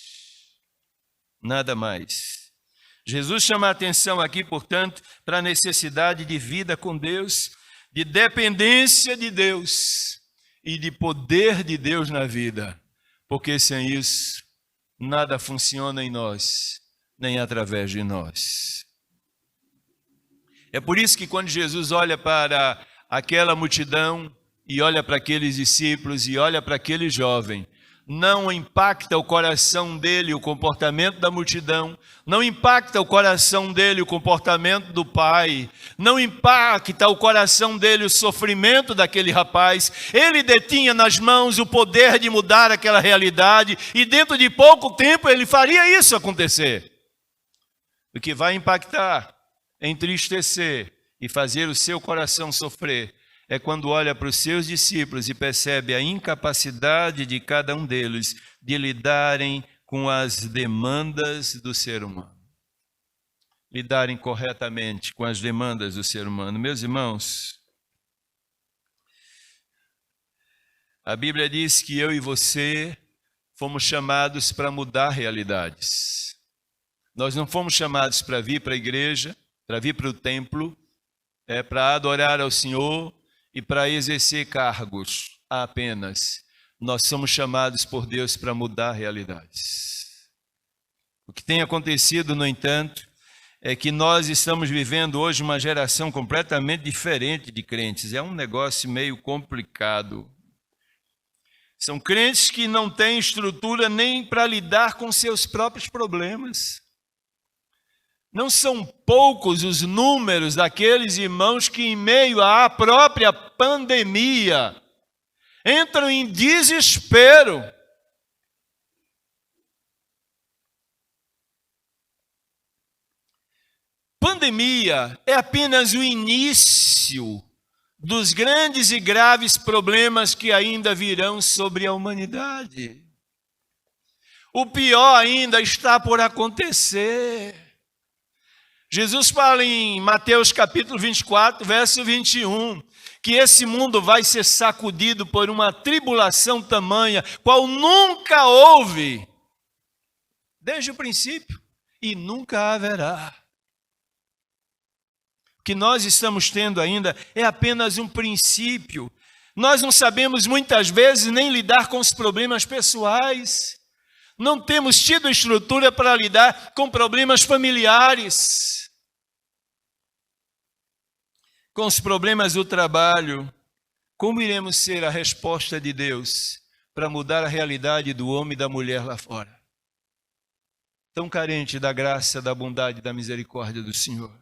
Nada mais. Jesus chama a atenção aqui, portanto, para a necessidade de vida com Deus, de dependência de Deus e de poder de Deus na vida. Porque sem isso, nada funciona em nós, nem através de nós. É por isso que quando Jesus olha para aquela multidão, e olha para aqueles discípulos, e olha para aquele jovem, não impacta o coração dele o comportamento da multidão, não impacta o coração dele o comportamento do pai, não impacta o coração dele o sofrimento daquele rapaz. Ele detinha nas mãos o poder de mudar aquela realidade, e dentro de pouco tempo ele faria isso acontecer. O que vai impactar, entristecer e fazer o seu coração sofrer, é quando olha para os seus discípulos e percebe a incapacidade de cada um deles de lidarem com as demandas do ser humano. Lidarem corretamente com as demandas do ser humano. Meus irmãos, a Bíblia diz que eu e você fomos chamados para mudar realidades. Nós não fomos chamados para vir para a igreja, para vir para o templo, para adorar ao Senhor, e para exercer cargos apenas. Nós somos chamados por Deus para mudar realidades. O que tem acontecido, no entanto, é que nós estamos vivendo hoje uma geração completamente diferente de crentes. É um negócio meio complicado. São crentes que não têm estrutura nem para lidar com seus próprios problemas. Não são poucos os números daqueles irmãos que, em meio à própria pandemia, entram em desespero. Pandemia é apenas o início dos grandes e graves problemas que ainda virão sobre a humanidade. O pior ainda está por acontecer. Jesus fala em Mateus capítulo 24, verso 21, que esse mundo vai ser sacudido por uma tribulação tamanha, qual nunca houve, desde o princípio, e nunca haverá. O que nós estamos tendo ainda é apenas um princípio. Nós não sabemos muitas vezes nem lidar com os problemas pessoais. Não temos tido estrutura para lidar com problemas familiares, com os problemas do trabalho. Como iremos ser a resposta de Deus para mudar a realidade do homem e da mulher lá fora? tão carente da graça, da bondade e da misericórdia do Senhor.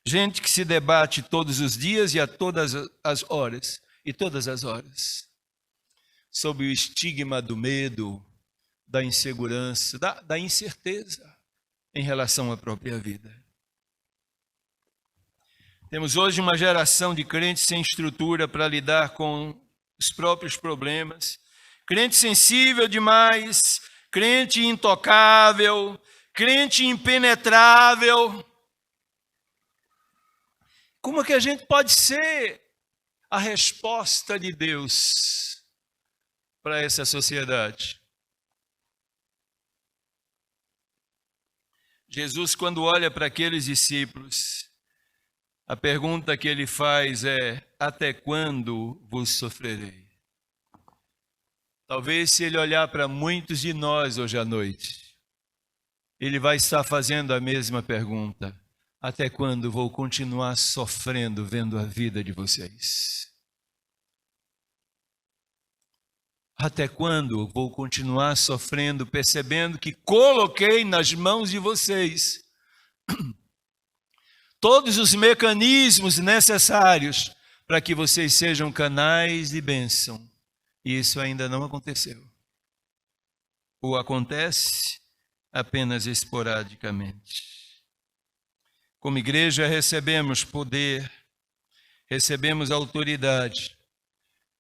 Gente que se debate todos os dias e a todas as horas, sob o estigma do medo, da insegurança, da incerteza em relação à própria vida. Temos hoje uma geração de crentes sem estrutura para lidar com os próprios problemas, crente sensível demais, crente intocável, crente impenetrável. Como é que a gente pode ser a resposta de Deus para essa sociedade? Jesus, quando olha para aqueles discípulos, a pergunta que ele faz é: até quando vos sofrerei? Talvez se ele olhar para muitos de nós hoje à noite, ele vai estar fazendo a mesma pergunta: até quando vou continuar sofrendo vendo a vida de vocês? Até quando vou continuar sofrendo percebendo que coloquei nas mãos de vocês todos os mecanismos necessários para que vocês sejam canais de bênção? E isso ainda não aconteceu. Ou acontece apenas esporadicamente. Como igreja recebemos poder, recebemos autoridade,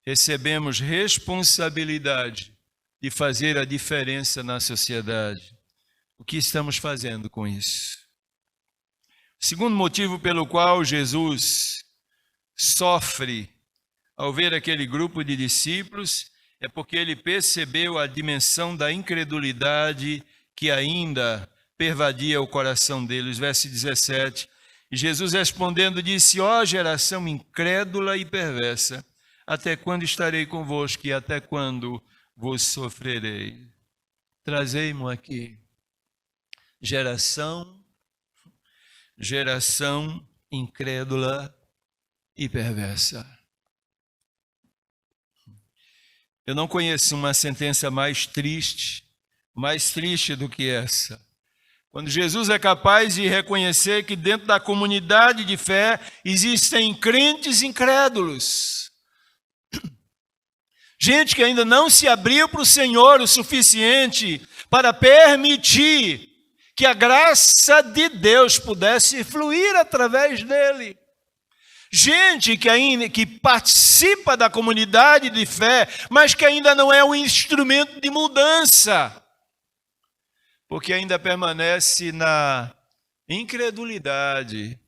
recebemos responsabilidade de fazer a diferença na sociedade. O que estamos fazendo com isso? O segundo motivo pelo qual Jesus sofre ao ver aquele grupo de discípulos é porque ele percebeu a dimensão da incredulidade que ainda pervadia o coração deles. Verso 17, e Jesus respondendo disse: ó geração incrédula e perversa, até quando estarei convosco e até quando vos sofrerei? Trazei-mo aqui. Geração incrédula e perversa. Eu não conheço uma sentença mais triste do que essa. Quando Jesus é capaz de reconhecer que dentro da comunidade de fé existem crentes incrédulos. Gente que ainda não se abriu para o Senhor o suficiente para permitir que a graça de Deus pudesse fluir através dele. Gente que participa da comunidade de fé, mas que ainda não é um instrumento de mudança, porque ainda permanece na incredulidade.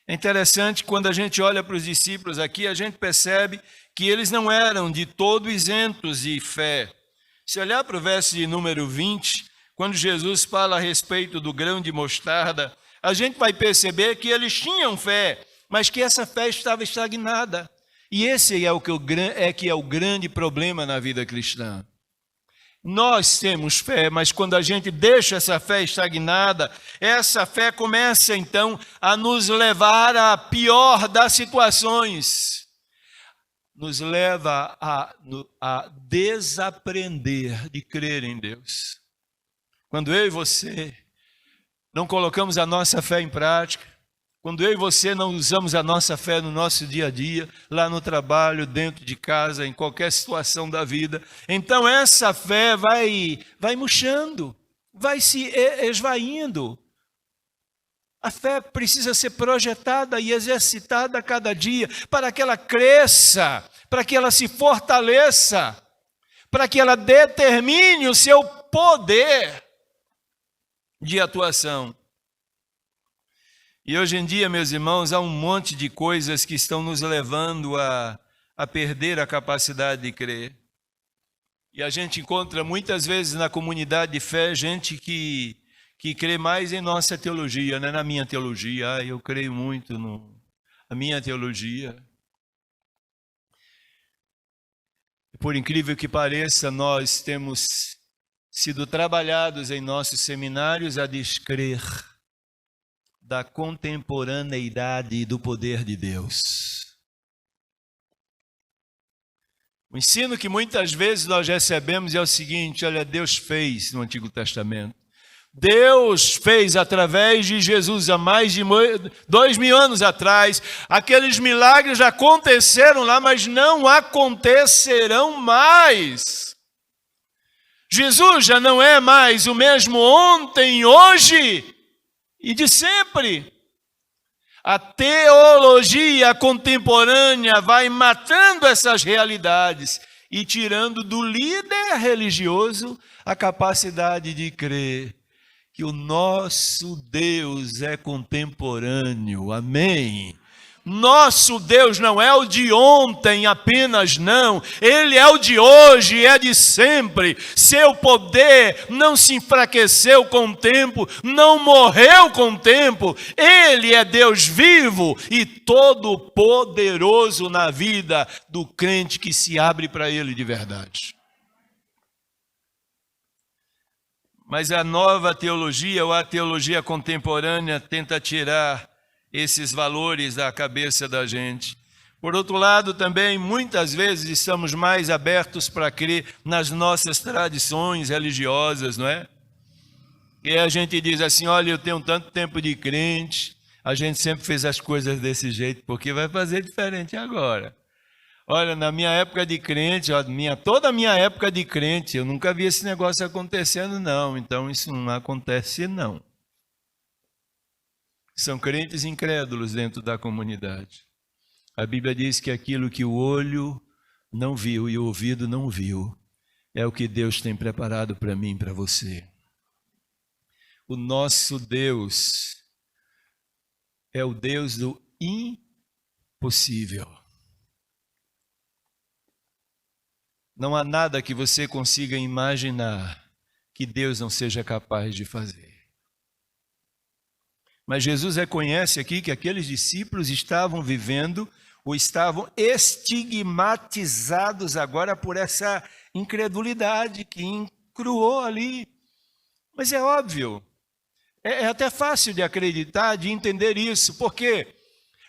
É interessante, quando a gente olha para os discípulos aqui, a gente percebe que eles não eram de todo isentos de fé. Se olhar para o verso de número 20, quando Jesus fala a respeito do grão de mostarda, a gente vai perceber que eles tinham fé, mas que essa fé estava estagnada. E esse é o grande problema na vida cristã. Nós temos fé, mas quando a gente deixa essa fé estagnada, essa fé começa então a nos levar à pior das situações. Nos leva a desaprender de crer em Deus. Quando eu e você não colocamos a nossa fé em prática, quando eu e você não usamos a nossa fé no nosso dia a dia, lá no trabalho, dentro de casa, em qualquer situação da vida, então essa fé vai murchando, vai se esvaindo. A fé precisa ser projetada e exercitada a cada dia para que ela cresça, para que ela se fortaleça, para que ela determine o seu poder de atuação. E hoje em dia, meus irmãos, há um monte de coisas que estão nos levando a perder a capacidade de crer. E a gente encontra muitas vezes na comunidade de fé gente que crê mais em nossa teologia, né? Na minha teologia. Eu creio muito na minha teologia. Por incrível que pareça, nós temos sido trabalhados em nossos seminários a descrer da contemporaneidade e do poder de Deus. O ensino que muitas vezes nós recebemos é o seguinte: olha, Deus fez no Antigo Testamento. Deus fez através de Jesus há mais de 2000 anos atrás. Aqueles milagres já aconteceram lá, mas não acontecerão mais. Jesus já não é mais o mesmo ontem, hoje e de sempre. A teologia contemporânea vai matando essas realidades e tirando do líder religioso a capacidade de crer que o nosso Deus é contemporâneo. Amém? Nosso Deus não é o de ontem apenas, não. Ele é o de hoje, é de sempre. Seu poder não se enfraqueceu com o tempo, não morreu com o tempo. Ele é Deus vivo e todo poderoso na vida do crente que se abre para Ele de verdade. Mas a nova teologia, ou a teologia contemporânea, tenta tirar esses valores da cabeça da gente. Por outro lado, também, muitas vezes estamos mais abertos para crer nas nossas tradições religiosas, não é? E a gente diz assim: olha, eu tenho tanto tempo de crente, a gente sempre fez as coisas desse jeito, porque vai fazer diferente agora. Olha, na minha época de crente, toda a minha época de crente, eu nunca vi esse negócio acontecendo, não. Então, isso não acontece, não. São crentes incrédulos dentro da comunidade. A Bíblia diz que aquilo que o olho não viu e o ouvido não viu é o que Deus tem preparado para mim e para você. O nosso Deus é o Deus do impossível. Não há nada que você consiga imaginar que Deus não seja capaz de fazer. Mas Jesus reconhece aqui que aqueles discípulos estavam vivendo ou estavam estigmatizados agora por essa incredulidade que encruou ali. Mas é óbvio, é até fácil de acreditar, de entender isso. Por quê?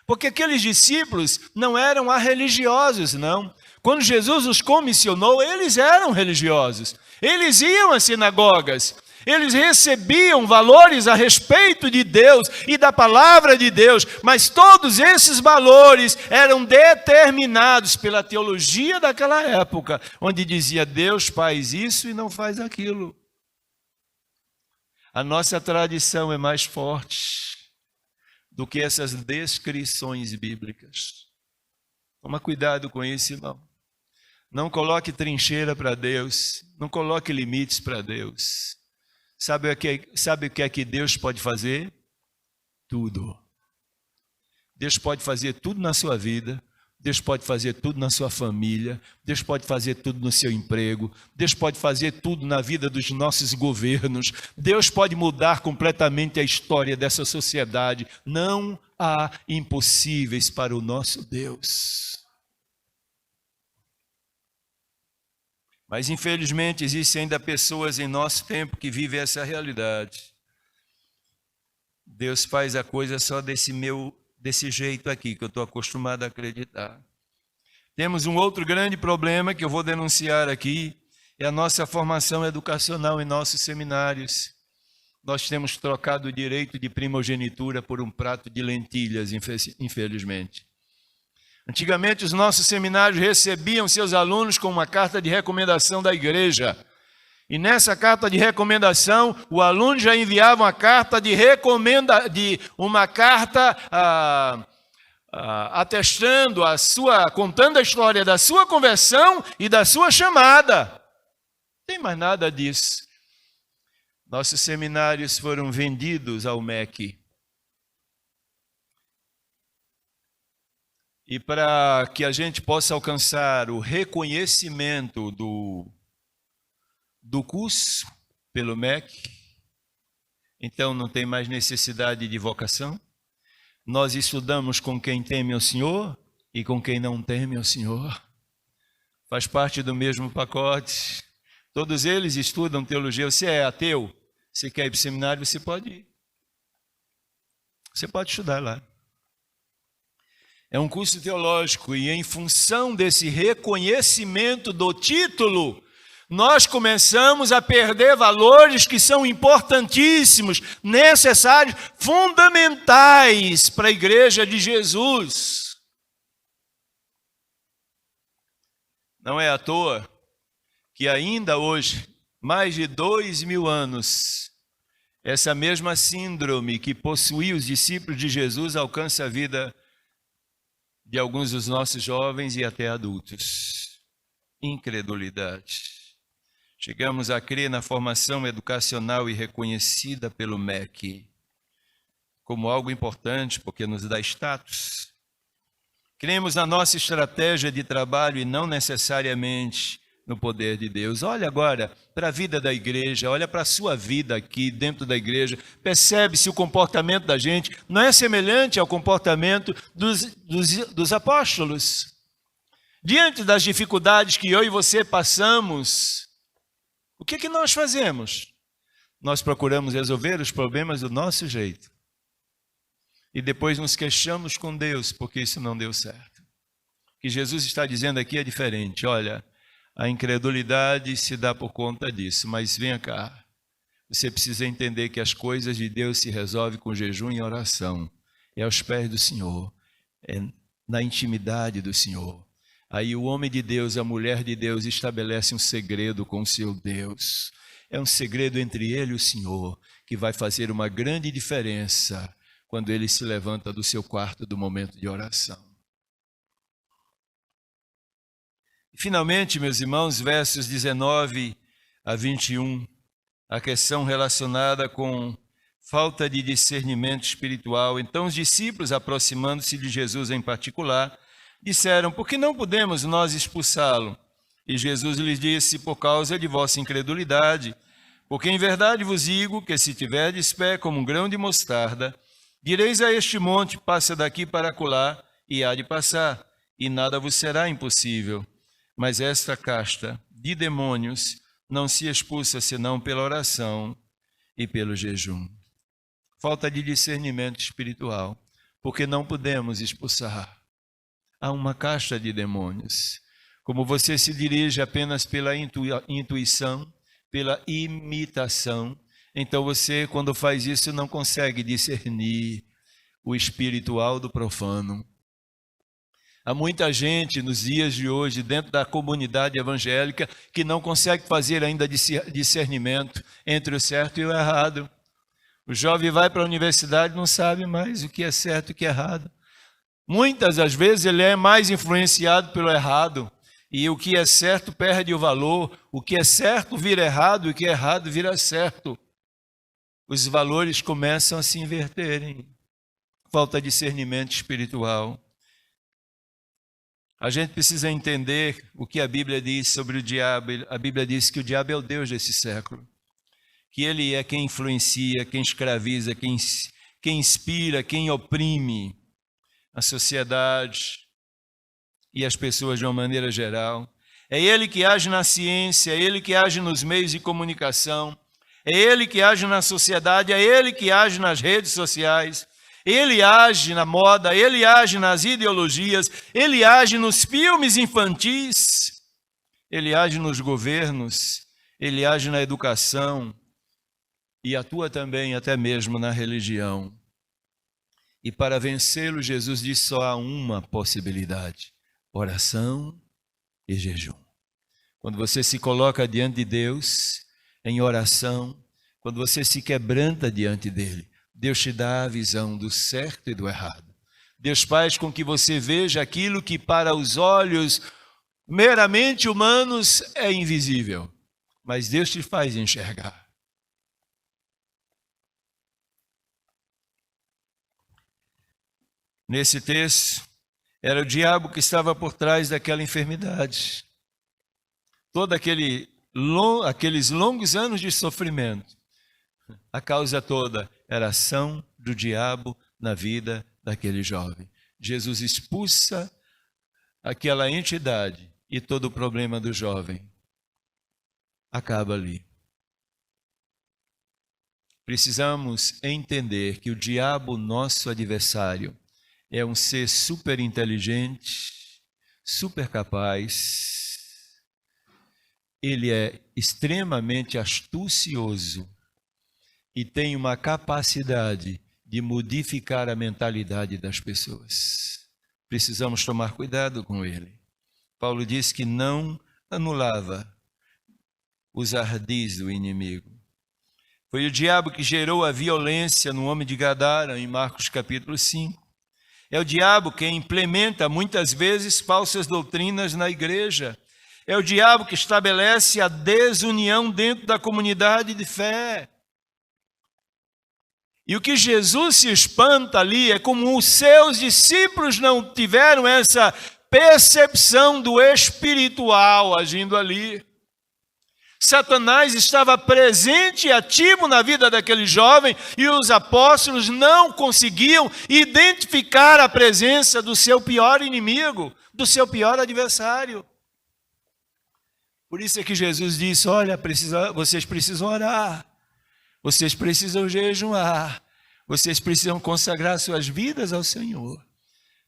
Porque aqueles discípulos não eram religiosos, não. Quando Jesus os comissionou, eles eram religiosos. Eles iam às sinagogas. Eles recebiam valores a respeito de Deus e da palavra de Deus. Mas todos esses valores eram determinados pela teologia daquela época, onde dizia: Deus faz isso e não faz aquilo. A nossa tradição é mais forte do que essas descrições bíblicas. Toma cuidado com isso, irmão. Não coloque trincheira para Deus, não coloque limites para Deus. Sabe o que é que Deus pode fazer? Tudo. Deus pode fazer tudo na sua vida, Deus pode fazer tudo na sua família, Deus pode fazer tudo no seu emprego, Deus pode fazer tudo na vida dos nossos governos, Deus pode mudar completamente a história dessa sociedade. Não há impossíveis para o nosso Deus. Mas, infelizmente, existem ainda pessoas em nosso tempo que vivem essa realidade. Deus faz a coisa só desse jeito aqui, que eu estou acostumado a acreditar. Temos um outro grande problema que eu vou denunciar aqui, é a nossa formação educacional em nossos seminários. Nós temos trocado o direito de primogenitura por um prato de lentilhas, infelizmente. Antigamente, os nossos seminários recebiam seus alunos com uma carta de recomendação da igreja. E nessa carta de recomendação, o aluno já enviava uma carta atestando contando a história da sua conversão e da sua chamada. Não tem mais nada disso. Nossos seminários foram vendidos ao MEC. E para que a gente possa alcançar o reconhecimento do curso pelo MEC, então não tem mais necessidade de vocação. Nós estudamos com quem teme ao Senhor e com quem não teme ao Senhor. Faz parte do mesmo pacote. Todos eles estudam teologia. Você é ateu? Você quer ir para o seminário? Você pode ir. Você pode estudar lá. É um curso teológico e em função desse reconhecimento do título, nós começamos a perder valores que são importantíssimos, necessários, fundamentais para a igreja de Jesus. Não é à toa que ainda hoje, mais de 2000 anos, essa mesma síndrome que possuía os discípulos de Jesus alcança a vida de alguns dos nossos jovens e até adultos. Incredulidade. Chegamos a crer na formação educacional e reconhecida pelo MEC como algo importante porque nos dá status. Cremos na nossa estratégia de trabalho e não necessariamente no poder de Deus. Olha agora para a vida da igreja, olha para a sua vida aqui dentro da igreja, percebe se o comportamento da gente não é semelhante ao comportamento dos apóstolos. Diante das dificuldades que eu e você passamos, o que nós fazemos? Nós procuramos resolver os problemas do nosso jeito. E depois nos queixamos com Deus, porque isso não deu certo. O que Jesus está dizendo aqui é diferente. Olha, a incredulidade se dá por conta disso, mas venha cá. Você precisa entender que as coisas de Deus se resolvem com jejum e oração. É aos pés do Senhor, é na intimidade do Senhor. Aí o homem de Deus, a mulher de Deus estabelece um segredo com o seu Deus. É um segredo entre ele e o Senhor, que vai fazer uma grande diferença quando ele se levanta do seu quarto do momento de oração. Finalmente, meus irmãos, versos 19 a 21, a questão relacionada com falta de discernimento espiritual. Então os discípulos, aproximando-se de Jesus em particular, disseram: por que não podemos nós expulsá-lo? E Jesus lhes disse: por causa de vossa incredulidade. Porque em verdade vos digo que se tiverdes fé como um grão de mostarda, direis a este monte: passa daqui para acolá, e há de passar, e nada vos será impossível. Mas esta casta de demônios não se expulsa senão pela oração e pelo jejum. Falta de discernimento espiritual, porque não podemos expulsar. Há uma casta de demônios. Como você se dirige apenas pela intuição, pela imitação, então você, quando faz isso, não consegue discernir o espiritual do profano. Há muita gente nos dias de hoje, dentro da comunidade evangélica, que não consegue fazer ainda discernimento entre o certo e o errado. O jovem vai para a universidade e não sabe mais o que é certo e o que é errado. Muitas das vezes ele é mais influenciado pelo errado, e o que é certo perde o valor, o que é certo vira errado e o que é errado vira certo. Os valores começam a se inverterem. Falta discernimento espiritual. A gente precisa entender o que a Bíblia diz sobre o diabo. A Bíblia diz que o diabo é o Deus desse século, que ele é quem influencia, quem escraviza, quem inspira, quem oprime a sociedade e as pessoas de uma maneira geral. É ele que age na ciência, é ele que age nos meios de comunicação, é ele que age na sociedade, é ele que age nas redes sociais. Ele age na moda, ele age nas ideologias, ele age nos filmes infantis, ele age nos governos, ele age na educação e atua também até mesmo na religião. E para vencê-lo, Jesus diz: só há uma possibilidade: oração e jejum. Quando você se coloca diante de Deus em oração, quando você se quebranta diante dele, Deus te dá a visão do certo e do errado. Deus faz com que você veja aquilo que para os olhos meramente humanos é invisível, mas Deus te faz enxergar. Nesse texto, era o diabo que estava por trás daquela enfermidade. Todo aqueles longos anos de sofrimento, a causa toda era a ação do diabo na vida daquele jovem. Jesus expulsa aquela entidade e todo o problema do jovem acaba ali. Precisamos entender que o diabo, nosso adversário, é um ser super inteligente, super capaz. Ele é extremamente astucioso e tem uma capacidade de modificar a mentalidade das pessoas. Precisamos tomar cuidado com ele. Paulo diz que não anulava os ardis do inimigo. Foi o diabo que gerou a violência no homem de Gadara, em Marcos capítulo 5. É o diabo quem implementa muitas vezes falsas doutrinas na igreja. É o diabo que estabelece a desunião dentro da comunidade de fé. E o que Jesus se espanta ali é como os seus discípulos não tiveram essa percepção do espiritual agindo ali. Satanás estava presente e ativo na vida daquele jovem e os apóstolos não conseguiam identificar a presença do seu pior inimigo, do seu pior adversário. Por isso é que Jesus disse, olha, vocês precisam orar, vocês precisam jejuar, vocês precisam consagrar suas vidas ao Senhor,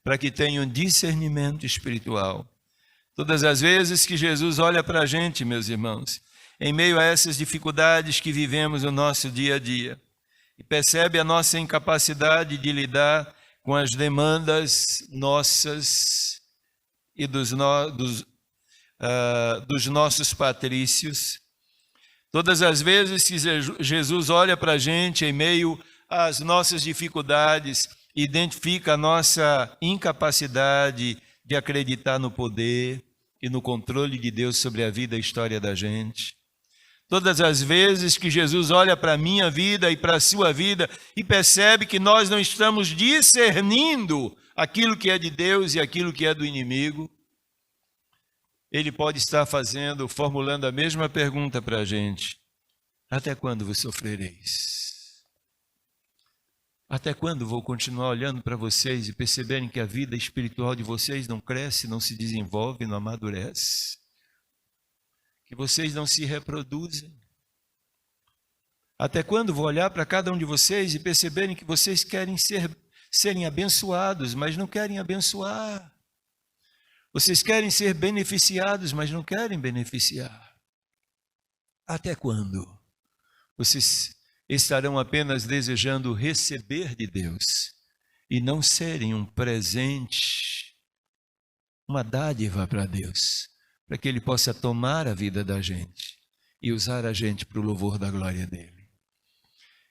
para que tenham discernimento espiritual. Todas as vezes que Jesus olha para a gente, meus irmãos, em meio a essas dificuldades que vivemos no nosso dia a dia, e percebe a nossa incapacidade de lidar com as demandas nossas e dos nossos patrícios. Todas as vezes que Jesus olha para a gente em meio às nossas dificuldades, identifica a nossa incapacidade de acreditar no poder e no controle de Deus sobre a vida e a história da gente. Todas as vezes que Jesus olha para a minha vida e para a sua vida e percebe que nós não estamos discernindo aquilo que é de Deus e aquilo que é do inimigo, ele pode estar formulando a mesma pergunta para a gente. Até quando vos sofrereis? Até quando vou continuar olhando para vocês e perceberem que a vida espiritual de vocês não cresce, não se desenvolve, não amadurece? Que vocês não se reproduzem? Até quando vou olhar para cada um de vocês e perceberem que vocês querem serem abençoados, mas não querem abençoar? Vocês querem ser beneficiados, mas não querem beneficiar? Até quando vocês estarão apenas desejando receber de Deus e não serem um presente, uma dádiva para Deus, para que Ele possa tomar a vida da gente e usar a gente para o louvor da glória dEle?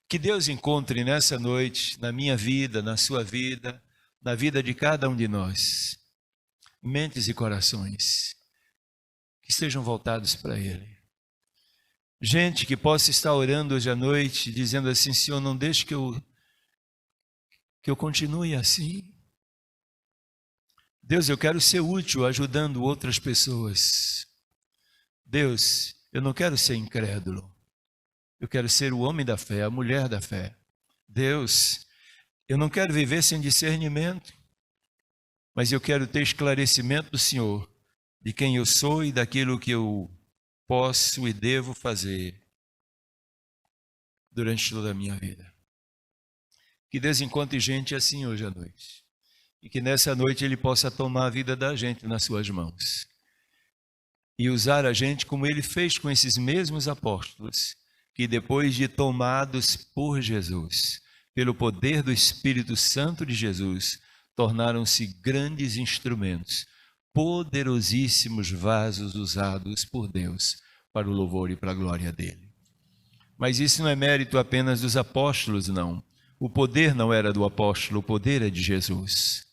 Que Deus encontre nessa noite, na minha vida, na sua vida, na vida de cada um de nós, mentes e corações que estejam voltados para Ele. Gente que possa estar orando hoje à noite, dizendo assim, Senhor, não deixe que eu continue assim. Deus, eu quero ser útil ajudando outras pessoas. Deus, eu não quero ser incrédulo. Eu quero ser o homem da fé, a mulher da fé. Deus, eu não quero viver sem discernimento, mas eu quero ter esclarecimento do Senhor, de quem eu sou e daquilo que eu posso e devo fazer durante toda a minha vida. Que Deus encontre gente assim hoje à noite. E que nessa noite Ele possa tomar a vida da gente nas suas mãos. E usar a gente como Ele fez com esses mesmos apóstolos, que depois de tomados por Jesus, pelo poder do Espírito Santo de Jesus, tornaram-se grandes instrumentos, poderosíssimos vasos usados por Deus para o louvor e para a glória dEle. Mas isso não é mérito apenas dos apóstolos, não. O poder não era do apóstolo, o poder é de Jesus.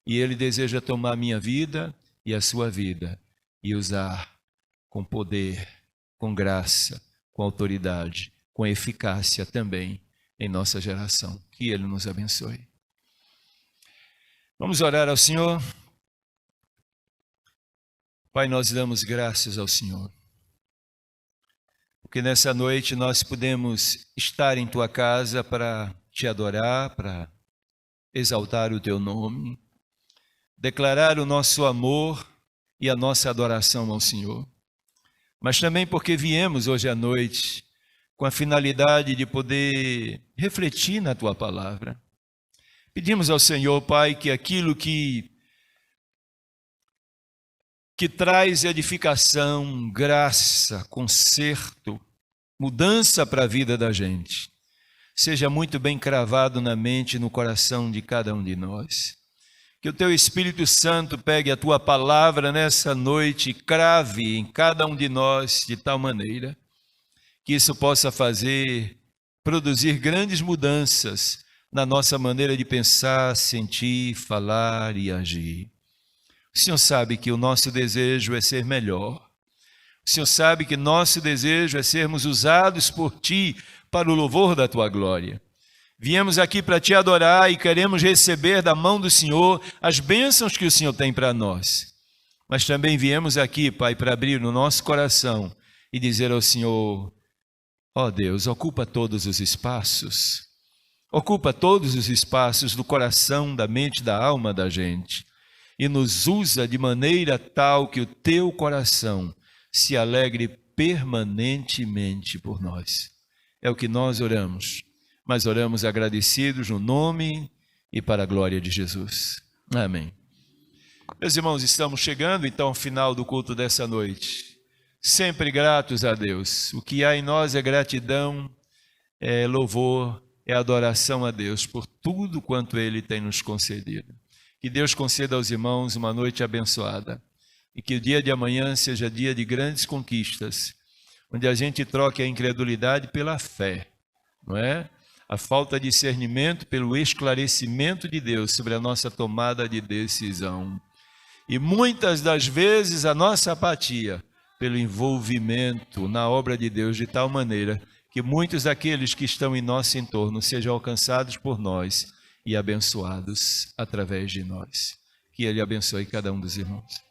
E Ele deseja tomar a minha vida e a sua vida e usar com poder, com graça, com autoridade, com eficácia também em nossa geração. Que Ele nos abençoe. Vamos orar ao Senhor. Pai, nós damos graças ao Senhor, porque nessa noite nós podemos estar em Tua casa para Te adorar, para exaltar o Teu nome, declarar o nosso amor e a nossa adoração ao Senhor, mas também porque viemos hoje à noite com a finalidade de poder refletir na Tua palavra, Pedimos ao Senhor, Pai, que aquilo que traz edificação, graça, conserto, mudança para a vida da gente, seja muito bem cravado na mente e no coração de cada um de nós. Que o Teu Espírito Santo pegue a Tua palavra nessa noite e crave em cada um de nós de tal maneira que isso possa produzir grandes mudanças na nossa maneira de pensar, sentir, falar e agir. O Senhor sabe que o nosso desejo é ser melhor. O Senhor sabe que nosso desejo é sermos usados por Ti para o louvor da Tua glória. Viemos aqui para Te adorar e queremos receber da mão do Senhor as bênçãos que o Senhor tem para nós. Mas também viemos aqui, Pai, para abrir no nosso coração e dizer ao Senhor: ó Deus, ocupa todos os espaços. Ocupa todos os espaços do coração, da mente, da alma da gente. E nos usa de maneira tal que o Teu coração se alegre permanentemente por nós. É o que nós oramos, mas oramos agradecidos no nome e para a glória de Jesus. Amém. Meus irmãos, estamos chegando então ao final do culto dessa noite. Sempre gratos a Deus. O que há em nós é gratidão, é louvor, é adoração a Deus por tudo quanto Ele tem nos concedido. Que Deus conceda aos irmãos uma noite abençoada e que o dia de amanhã seja dia de grandes conquistas, onde a gente troque a incredulidade pela fé, não é? A falta de discernimento pelo esclarecimento de Deus sobre a nossa tomada de decisão. E muitas das vezes a nossa apatia pelo envolvimento na obra de Deus de tal maneira que muitos daqueles que estão em nosso entorno sejam alcançados por nós e abençoados através de nós. Que Ele abençoe cada um dos irmãos.